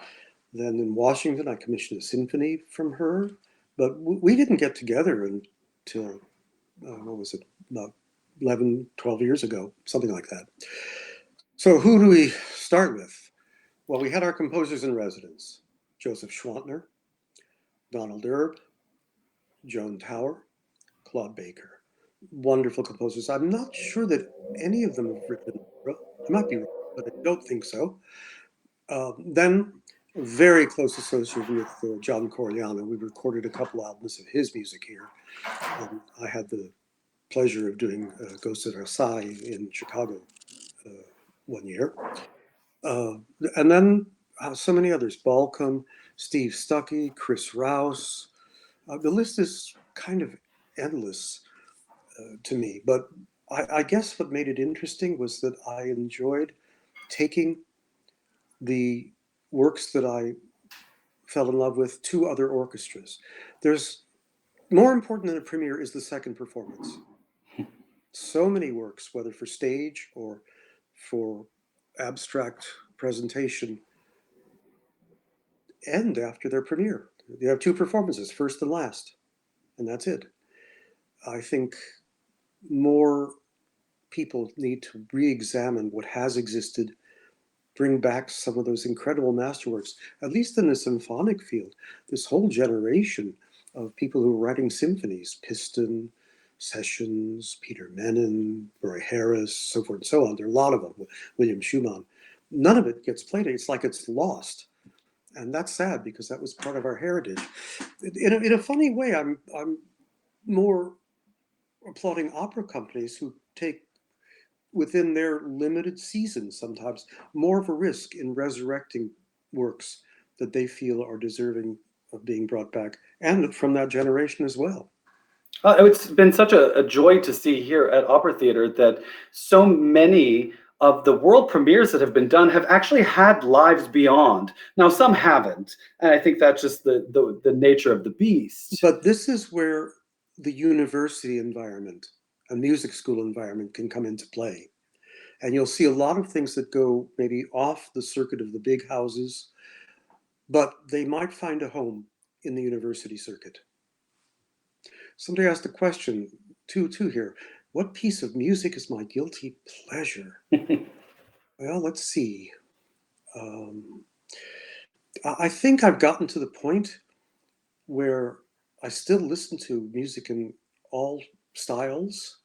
S2: then in Washington, I commissioned a symphony from her. But we didn't get together until, what was it, about 11, 12 years ago, something like that. So who do we start with? Well, we had our composers in residence: Joseph Schwantner, Donald Erb, Joan Tower, Claude Baker. Wonderful composers. I'm not sure that any of them have written opera. I might be wrong, but I don't think so. Then, very close associated with John Corigliano. We recorded a couple albums of his music here. I had the pleasure of doing Ghost at Versailles in Chicago one year. And then so many others, Balcom, Steve Stuckey, Chris Rouse. The list is kind of endless to me, but I guess what made it interesting was that I enjoyed taking the works that I fell in love with to other orchestras. There's more important than a premiere is the second performance. So many works, whether for stage or for abstract presentation, end after their premiere. You have two performances, first and last, and that's it. I think more people need to re-examine what has existed, bring back some of those incredible masterworks, at least in the symphonic field. This whole generation of people who are writing symphonies, Piston, Sessions, Peter Menon, Roy Harris, so forth and so on. There are a lot of them, William Schumann. None of it gets played. It's like it's lost. And that's sad because that was part of our heritage. In a funny way, I'm more applauding opera companies who take, within their limited seasons sometimes, more of a risk in resurrecting works that they feel are deserving of being brought back, and from that generation as well.
S1: It's been such a joy to see here at Opera Theater that so many of the world premieres that have been done have actually had lives beyond. Now, some haven't, and I think that's just the nature of the beast.
S2: But this is where the university environment, a music school environment, can come into play. And you'll see a lot of things that go maybe off the circuit of the big houses, but they might find a home in the university circuit. Somebody asked a question, two here. What piece of music is my guilty pleasure? Well, let's see. I think I've gotten to the point where I still listen to music in all styles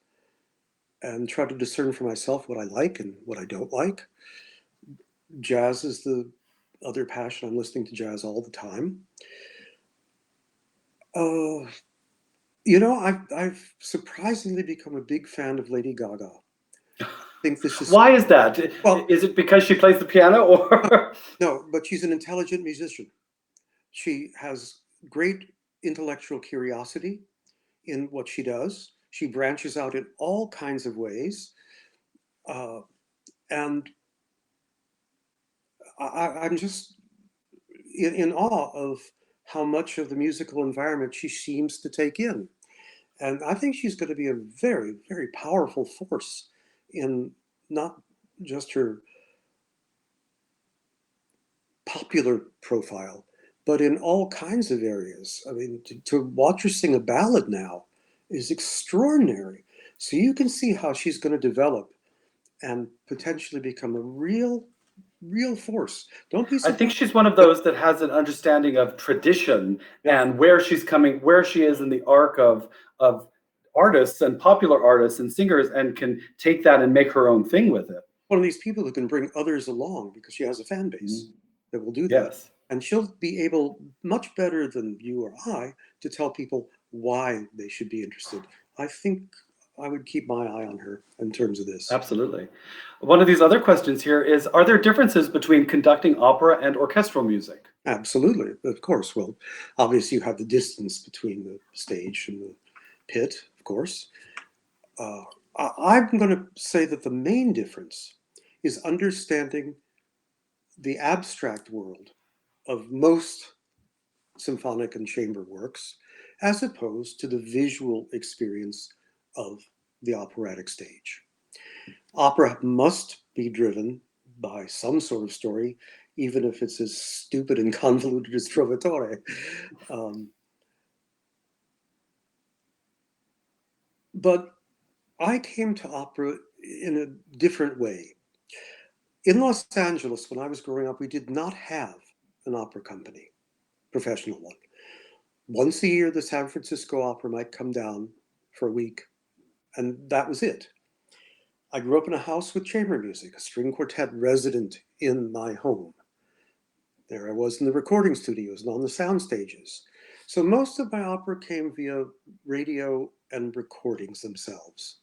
S2: and try to discern for myself what I like and what I don't like. Jazz is the other passion. I'm listening to jazz all the time. I've surprisingly become a big fan of Lady Gaga. I think this is
S1: Why is that?
S2: Well,
S1: is it because she plays the piano, or
S2: no, but she's an intelligent musician. She has great intellectual curiosity in what she does. She branches out in all kinds of ways. And I'm just in awe of how much of the musical environment she seems to take in. And I think she's going to be a very, very powerful force in not just her popular profile, but in all kinds of areas. I mean, to watch her sing a ballad now is extraordinary. So you can see how she's going to develop and potentially become a real force. Don't be
S1: I
S2: surprised.
S1: think she's one of those that has an understanding of tradition and where she's coming, where she is in the arc of artists and popular artists and singers, and can take that and make her own thing with it.
S2: One of these people who can bring others along because she has a fan base that will do that.
S1: Yes.
S2: And she'll be able, much better than you or I, to tell people why they should be interested. I think I would keep my eye on her in terms of this.
S1: Absolutely. One of these other questions here is, are there differences between conducting opera and orchestral music?
S2: Absolutely, of course. Well, obviously you have the distance between the stage and the pit, of course. I'm going to say that the main difference is understanding the abstract world of most symphonic and chamber works, as opposed to the visual experience of the operatic stage. Opera must be driven by some sort of story, even if it's as stupid and convoluted as Trovatore. But I came to opera in a different way. In Los Angeles, when I was growing up, we did not have an opera company, professional one. Once a year, the San Francisco Opera might come down for a week, and that was it. I grew up in a house with chamber music, a string quartet resident in my home. There I was in the recording studios and on the sound stages. So most of my opera came via radio and recordings themselves,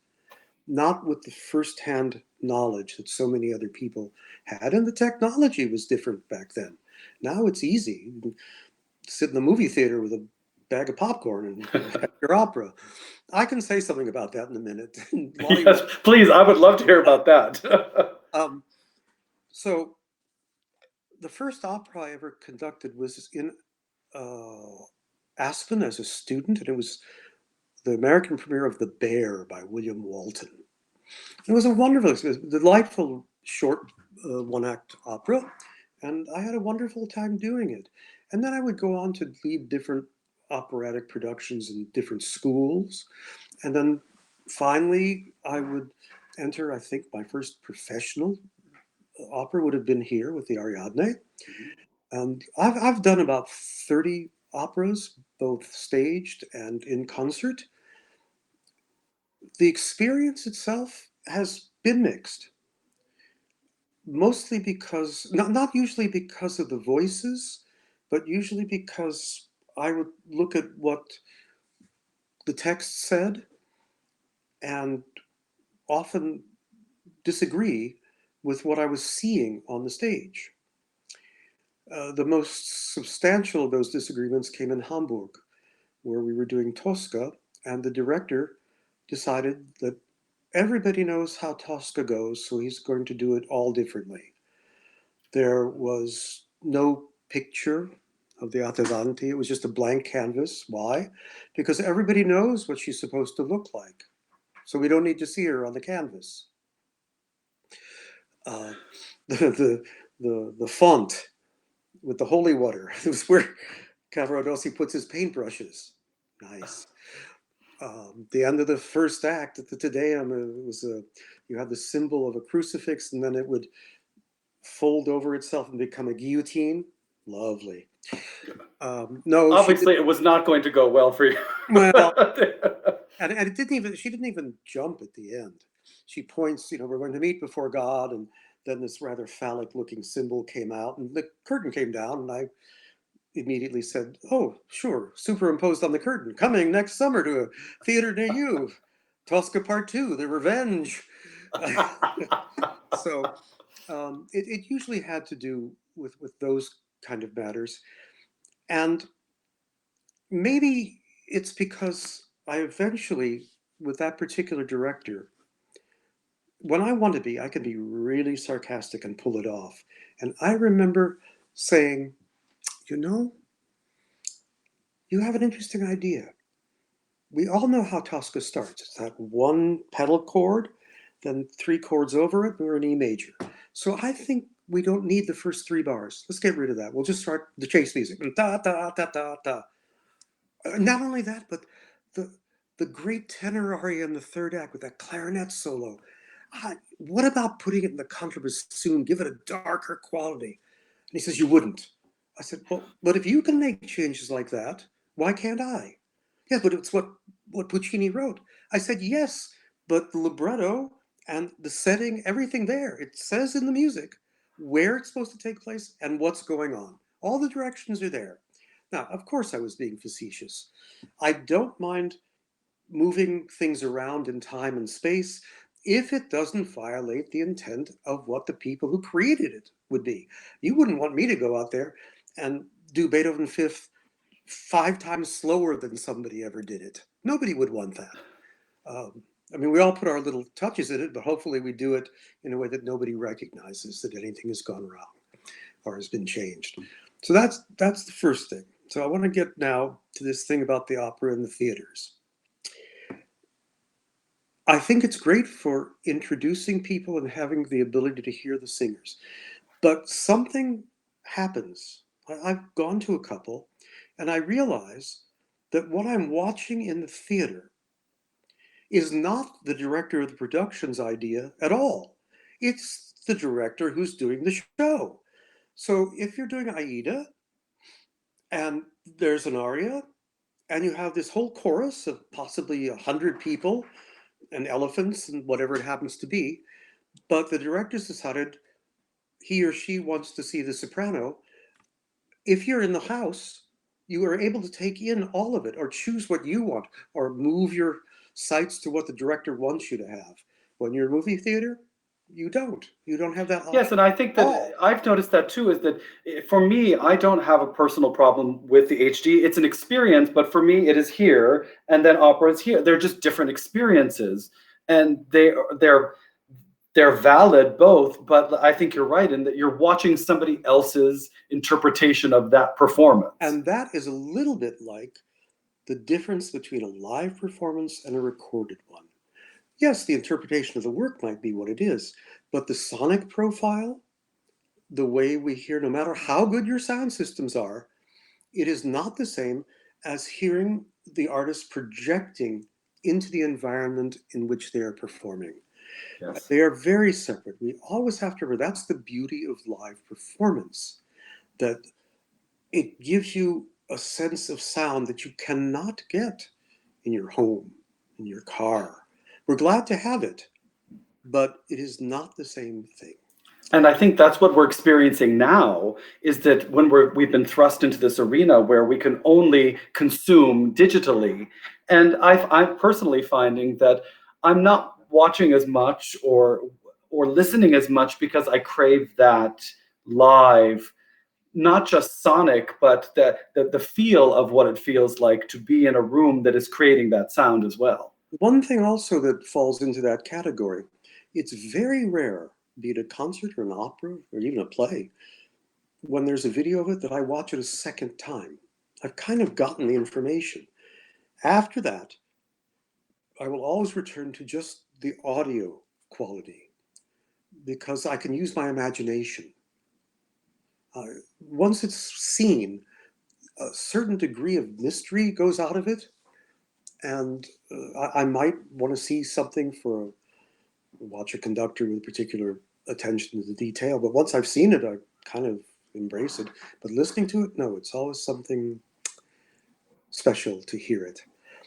S2: not with the first-hand knowledge that so many other people had. And the technology was different back then. Now it's easy. You can sit in the movie theater with a bag of popcorn and have your opera. I can say something about that in a minute.
S1: Yes, please. I would love to hear about that.
S2: So the first opera I ever conducted was in Aspen as a student, and it was the American premiere of The Bear by William Walton. It was a wonderful experience, delightful short one-act opera, and I had a wonderful time doing it. And then I would go on to lead different operatic productions in different schools. And then finally, I would enter, I think, my first professional opera would have been here with the Ariadne. And I've done about 30 operas, both staged and in concert. The experience itself has been mixed, mostly because, not usually because of the voices, but usually because I would look at what the text said and often disagree with what I was seeing on the stage. The most substantial of those disagreements came in Hamburg, where we were doing Tosca, and the director decided that everybody knows how Tosca goes, so he's going to do it all differently. There was no picture of the Attavanti. It was just a blank canvas. Why? Because everybody knows what she's supposed to look like. So we don't need to see her on the canvas. The font with the holy water. It was where Cavaradossi puts his paintbrushes. Nice. The end of the first act at the Te Deum, it was you had the symbol of a crucifix, and then it would fold over itself and become a guillotine. Lovely. No,
S1: Obviously, it was not going to go well for you.
S2: Well, and it didn't even. She didn't even jump at the end. She points. We're going to meet before God, and then this rather phallic-looking symbol came out, and the curtain came down, and I immediately said, "Oh, sure, superimposed on the curtain, coming next summer to a theater near you, Tosca Part 2, The Revenge." So it usually had to do with those kind of matters. And maybe it's because I eventually, with that particular director, when I want to be, I can be really sarcastic and pull it off. And I remember saying, you have an interesting idea. We all know how Tosca starts. It's that one pedal chord, then 3 chords over it, we're in E major. So I think we don't need the first 3 bars. Let's get rid of that. We'll just start the chase music. Da, da, da, da, da. Not only that, but the great tenor aria in the 3rd act with that clarinet solo. What about putting it in the contrabassoon, give it a darker quality? And he says, you wouldn't. I said, well, but if you can make changes like that, why can't I? Yeah, but it's what Puccini wrote. I said, yes, but the libretto and the setting, everything there, it says in the music where it's supposed to take place and what's going on. All the directions are there. Now, of course, I was being facetious. I don't mind moving things around in time and space if it doesn't violate the intent of what the people who created it would be. You wouldn't want me to go out there and do Beethoven Fifth 5 times slower than somebody ever did it. Nobody would want that. We all put our little touches in it, but hopefully we do it in a way that nobody recognizes that anything has gone wrong or has been changed. So that's the first thing. So I want to get now to this thing about the opera and the theaters. I think it's great for introducing people and having the ability to hear the singers. But something happens. I've gone to a couple, and I realize that what I'm watching in the theater is not the director of the production's idea at all. It's the director who's doing the show. So if you're doing Aida, and there's an aria, and you have this whole chorus of possibly 100 people and elephants and whatever it happens to be, but the director's decided he or she wants to see the soprano. If you're in the house, you are able to take in all of it or choose what you want or move your sights to what the director wants you to have. When you're in a movie theater, you don't. You don't have that option.
S1: Yes, and I think that I've noticed that too, is that for me, I don't have a personal problem with the HD. It's an experience, but for me, it is here, and then opera is here. They're just different experiences, and they're valid both. But I think you're right in that you're watching somebody else's interpretation of that performance.
S2: And that is a little bit like the difference between a live performance and a recorded one. Yes, the interpretation of the work might be what it is, but the sonic profile, the way we hear, no matter how good your sound systems are, it is not the same as hearing the artist projecting into the environment in which they are performing.
S1: Yes.
S2: They are very separate. We always have to remember that's the beauty of live performance, that it gives you a sense of sound that you cannot get in your home, in your car. We're glad to have it, but it is not the same thing.
S1: And I think that's what we're experiencing now, is that when we've been thrust into this arena where we can only consume digitally. And I'm personally finding that I'm not watching as much or listening as much because I crave that live, not just sonic, but the feel of what it feels like to be in a room that is creating that sound as well.
S2: One thing also that falls into that category, it's very rare, be it a concert or an opera or even a play, when there's a video of it that I watch it a second time. I've kind of gotten the information. After that, I will always return to just the audio quality because I can use my imagination. Once it's seen, a certain degree of mystery goes out of it, and I might want to see something watch a conductor with particular attention to the detail, but once I've seen it, I kind of embrace it. But listening to it, no, it's always something special to hear it.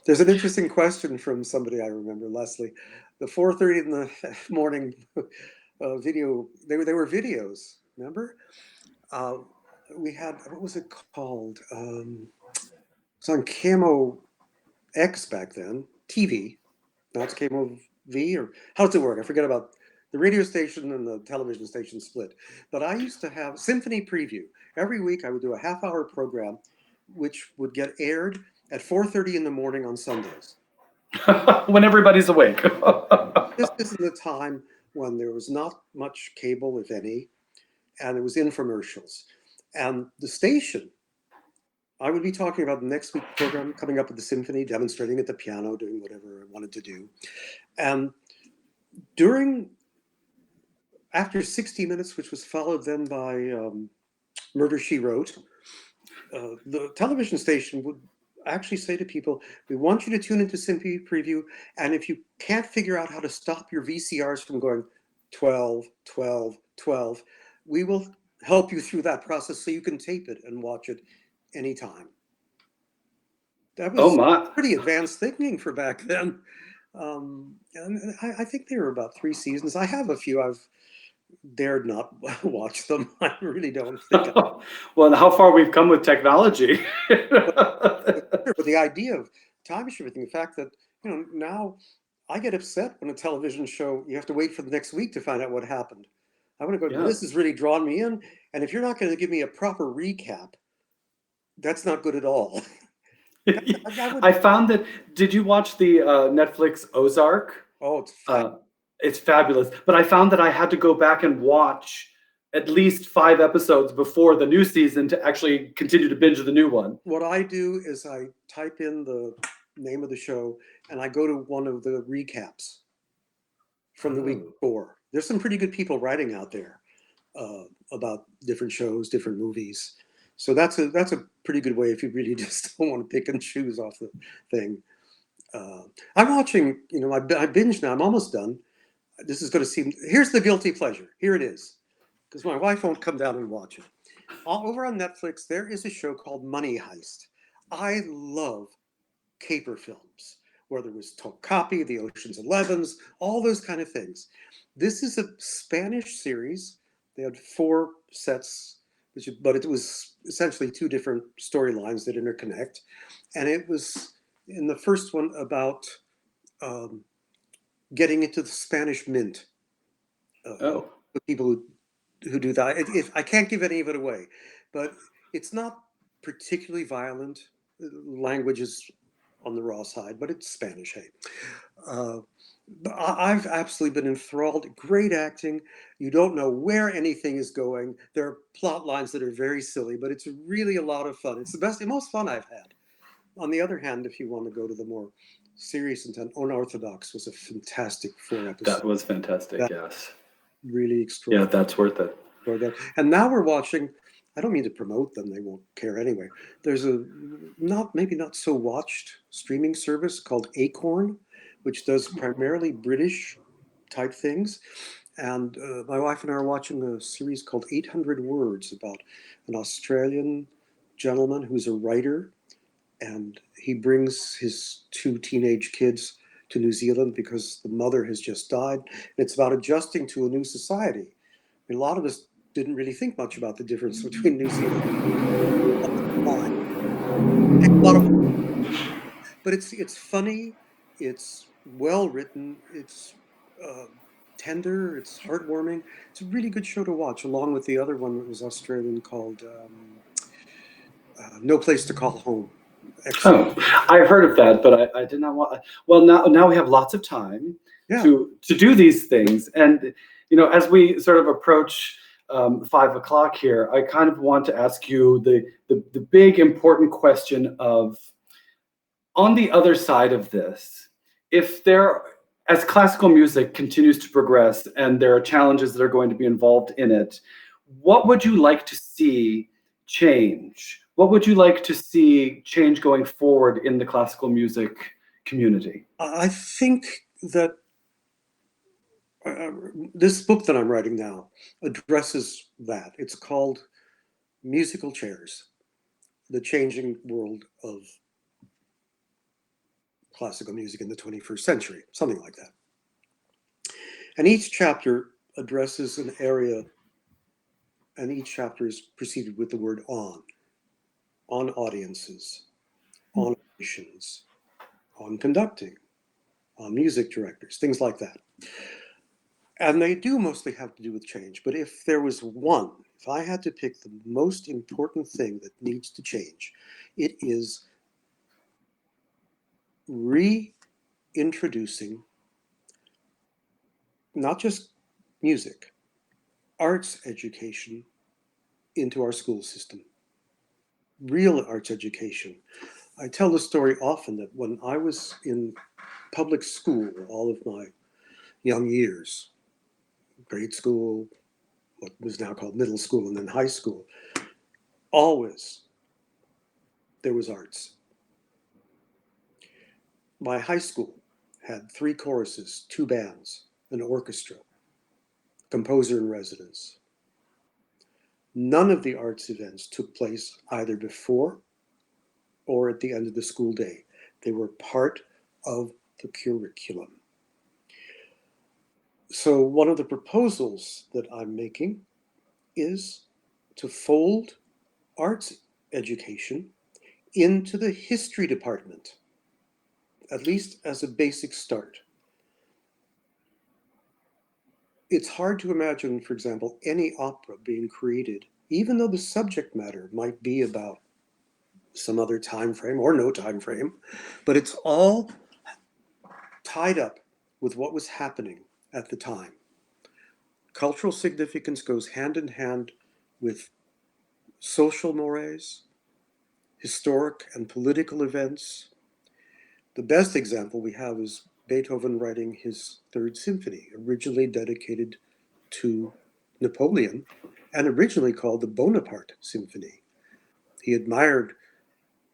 S2: There's an interesting question from somebody I remember, Leslie. The 4:30 in the morning video, they were videos, remember? We had, what was it called? It's on Camo X back then, TV. Now it's Camo V, or how does it work? I forget about the radio station and the television station split. But I used to have Symphony Preview. Every week I would do a half-hour program which would get aired at 4:30 in the morning on Sundays.
S1: When everybody's awake.
S2: This is the time when there was not much cable, if any, and it was infomercials. And the station, I would be talking about the next week's program coming up at the symphony, demonstrating at the piano, doing whatever I wanted to do. And after 60 Minutes, which was followed then by Murder, She Wrote, the television station would actually say to people, we want you to tune into Symphony Preview, and if you can't figure out how to stop your VCRs from going 12, 12, 12, we will help you through that process so you can tape it and watch it anytime. That was pretty advanced thinking for back then. And I think they were about 3 seasons. I have a few. I've dared not watch them. I really don't think.
S1: Well, how far we've come with technology.
S2: But the idea of time shifting, the fact that, now I get upset when a television show, you have to wait for the next week to find out what happened. I want to go, This has really drawn me in. And if you're not going to give me a proper recap, that's not good at all.
S1: I found that, did you watch the Netflix Ozark?
S2: Oh, it's fabulous.
S1: It's fabulous. But I found that I had to go back and watch at least 5 episodes before the new season to actually continue to binge the new one.
S2: What I do is I type in the name of the show and I go to one of the recaps from the week before. There's some pretty good people writing out there about different shows, different movies. So that's a pretty good way if you really just don't want to pick and choose off the thing. I'm watching, I binge now. I'm almost done. This is going to seem, here's the guilty pleasure. Here it is. Because my wife won't come down and watch it. Over on Netflix, there is a show called Money Heist. I love caper films, whether it was Tokapi, the Ocean's 11s, all those kind of things. This is a Spanish series. They had 4 sets, but it was essentially 2 different storylines that interconnect. And it was, in the first one, about getting into the Spanish Mint.
S1: Oh,
S2: The people who do that. I can't give any of it away, but it's not particularly violent. Language is on the raw side, but it's Spanish, hey. But I've absolutely been enthralled. Great acting. You don't know where anything is going. There are plot lines that are very silly, but it's really a lot of fun. It's the most fun I've had. On the other hand, if you want to go to the more serious intent, Unorthodox was a fantastic 4 episode.
S1: that was fantastic.
S2: That
S1: Yes.
S2: really
S1: Yeah,
S2: extraordinary.
S1: that's worth it.
S2: And now we're watching. I don't mean to promote them; they won't care anyway. There's a maybe not so watched streaming service called Acorn, which does primarily British type things. And my wife and I are watching a series called 800 Words about an Australian gentleman who's a writer, and he brings his 2 teenage kids to New Zealand because the mother has just died. And it's about adjusting to a new society. A lot of us didn't really think much about the difference between New Zealand and a lot of, but it's funny, it's well written, it's uh, tender, it's heartwarming. It's a really good show to watch, along with the other one that was Australian called No Place to Call Home. Excellent.
S1: Oh, I heard of that, but I did not want. Well, now we have lots of time
S2: Yeah.
S1: to do these things, and as we sort of approach 5 o'clock here, I kind of want to ask you the big important question of, on the other side of this, if there, as classical music continues to progress and there are challenges that are going to be involved in it, what would you like to see change? What would you like to see change going forward in the classical music community?
S2: I think that this book that I'm writing now addresses that. It's called Musical Chairs: The Changing World of Classical Music in the 21st Century, something like that. And each chapter addresses an area, and each chapter is preceded with the word on audiences, on auditions, on conducting, on music directors, things like that. And they do mostly have to do with change. But if there was one, if I had to pick the most important thing that needs to change, it is reintroducing not just music, arts education into our school system. Real arts education. I tell the story often that when I was in public school, all of my young years, grade school, what was now called middle school, and then high school, always there was arts. My high school had 3 choruses, 2 bands, an orchestra, composer in residence. None of the arts events took place either before or at the end of the school day. They were part of the curriculum. So one of the proposals that I'm making is to fold arts education into the history department, at least as a basic start. It's hard to imagine, for example, any opera being created, even though the subject matter might be about some other time frame or no time frame, but it's all tied up with what was happening at the time. Cultural significance goes hand in hand with social mores, historic and political events. The best example we have is Beethoven writing his Third Symphony, originally dedicated to Napoleon and originally called the Bonaparte Symphony. He admired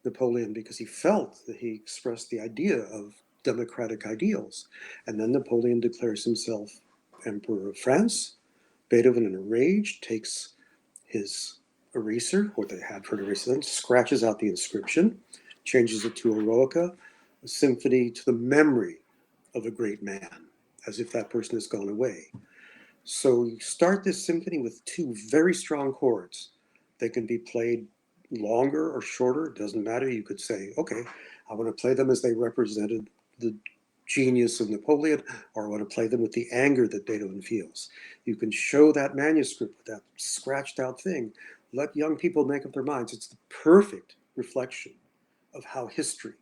S2: Napoleon because he felt that he expressed the idea of democratic ideals. And then Napoleon declares himself Emperor of France. Beethoven, in a rage, takes his eraser, what they had for an eraser then, scratches out the inscription, changes it to Eroica, a symphony to the memory of a great man, as if that person has gone away. So you start this symphony with 2 very strong chords. They can be played longer or shorter, it doesn't matter. You could say, okay, I want to play them as they represented the genius of Napoleon, or I want to play them with the anger that Beethoven feels. You can show that manuscript with that scratched out thing. Let young people make up their minds. It's the perfect reflection of how history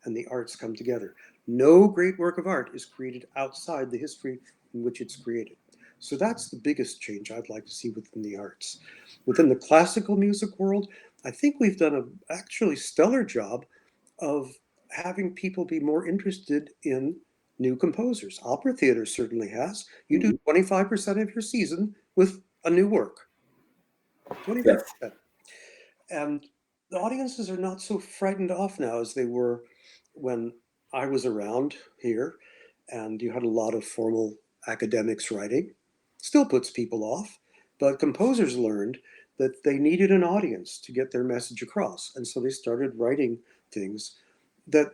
S2: and the arts come together. No great work of art is created outside the history in which it's created. So that's the biggest change I'd like to see within the arts. Within the classical music world, I think we've done an actually stellar job of having people be more interested in new composers. Opera theater certainly has. You do 25% of your season with a new work. 25%.
S1: Yes.
S2: And the audiences are not so frightened off now as they were when I was around here, and you had a lot of formal academics writing. Still puts people off, but composers learned that they needed an audience to get their message across. And so they started writing things that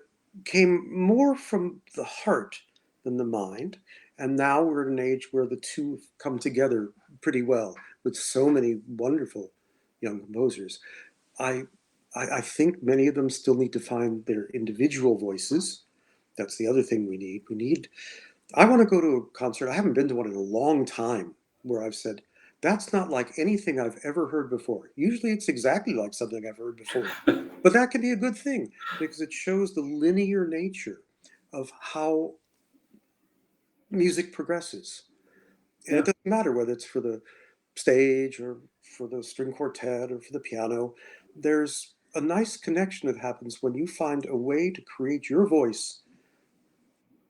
S2: came more from the heart than the mind. And now we're at an age where the two come together pretty well with so many wonderful young composers. I think many of them still need to find their individual voices. That's the other thing we need. I want to go to a concert. I haven't been to one in a long time where I've said, that's not like anything I've ever heard before. Usually it's exactly like something I've heard before. But that can be a good thing because it shows the linear nature of how music progresses. And it doesn't matter whether it's for the stage or for the string quartet or for the piano. There's a nice connection that happens when you find a way to create your voice,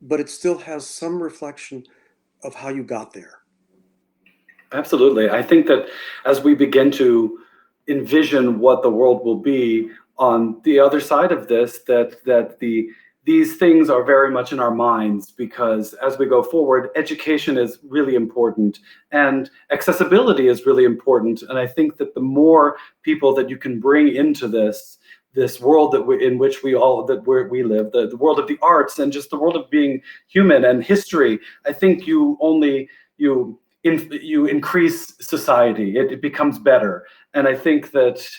S2: but it still has some reflection of how you got there.
S1: Absolutely. I think that as we begin to envision what the world will be on the other side of this, these things are very much in our minds, because as we go forward, education is really important and accessibility is really important. And I think that the more people that you can bring into this world in which we live, the world of the arts and just the world of being human and history, I think you increase society. It becomes better. And I think that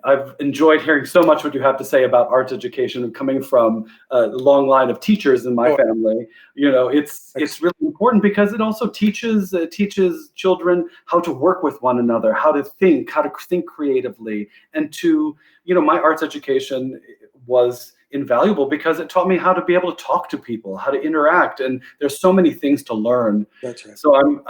S1: I've enjoyed hearing so much what you have to say about arts education, coming from a long line of teachers in my family. It's really important because it also teaches children how to work with one another, how to think creatively, and my arts education was invaluable because it taught me how to be able to talk to people, how to interact, and there's so many things to learn.
S2: That's right.
S1: So I'm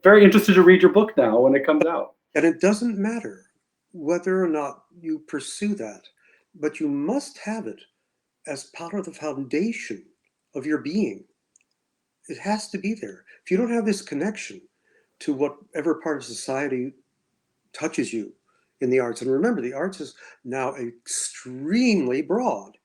S1: very interested to read your book now when it comes out.
S2: And it doesn't matter whether or not you pursue that, but you must have it as part of the foundation of your being. It has to be there. If you don't have this connection to whatever part of society touches you in the arts, and remember, the arts is now extremely broad.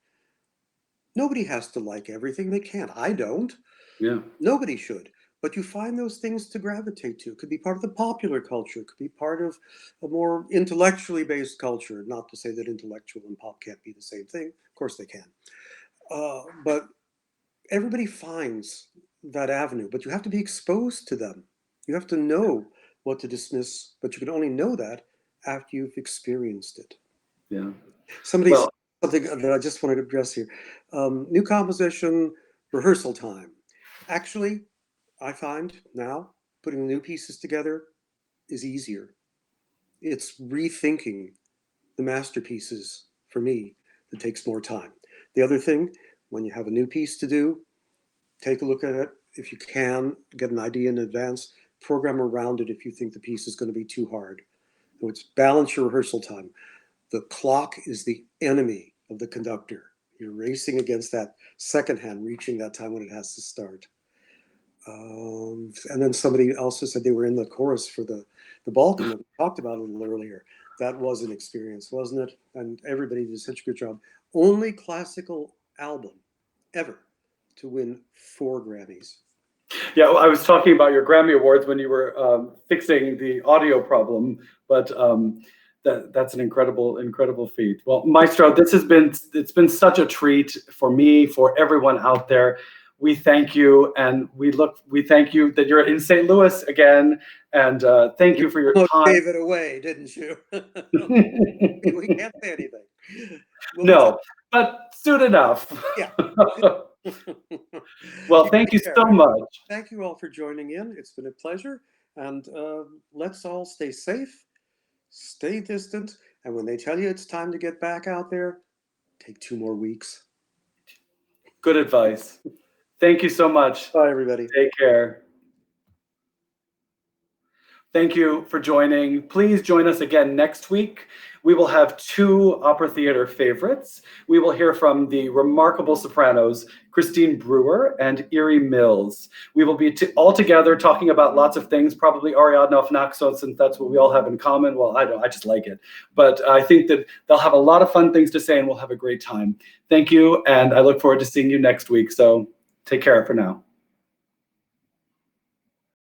S2: Nobody has to like everything. They can't. I don't.
S1: Yeah.
S2: Nobody should. But you find those things to gravitate to. It could be part of the popular culture. It could be part of a more intellectually based culture. Not to say that intellectual and pop can't be the same thing. Of course they can. But everybody finds that avenue. But you have to be exposed to them. You have to know what to dismiss. But you can only know that after you've experienced it.
S1: Yeah.
S2: Something that I just wanted to address here. New composition, rehearsal time. Actually, I find now putting new pieces together is easier. It's rethinking the masterpieces for me that takes more time. The other thing, when you have a new piece to do, take a look at it. If you can, get an idea in advance, program around it if you think the piece is going to be too hard. So it's balance your rehearsal time. The clock is the enemy of the conductor. You're racing against that second hand, reaching that time when it has to start. And then somebody also said they were in the chorus for the Balkan that we talked about a little earlier. That was an experience, wasn't it? And everybody did such a good job. Only classical album ever to win 4 Grammys.
S1: Yeah, I was talking about your Grammy Awards when you were fixing the audio problem, but that's an incredible feat. Well, Maestro, it's been such a treat for me, for everyone out there. We thank you, and we thank you that you're in St. Louis again, and thank you for your time.
S2: You gave it away, didn't you? We can't say anything.
S1: No, but soon enough.
S2: Yeah.
S1: Well, thank you so much.
S2: Thank you all for joining in. It's been a pleasure. And let's all stay safe, stay distant. And when they tell you it's time to get back out there, take 2 more weeks.
S1: Good advice. Thank you so much.
S2: Bye, everybody.
S1: Take care. Thank you for joining. Please join us again next week. We will have 2 opera theater favorites. We will hear from the remarkable sopranos, Christine Brewer and Erie Mills. We will be all together talking about lots of things, probably Ariadne of Naxos, since that's what we all have in common. Well, I just like it. But I think that they'll have a lot of fun things to say and we'll have a great time. Thank you, and I look forward to seeing you next week. So take care for now.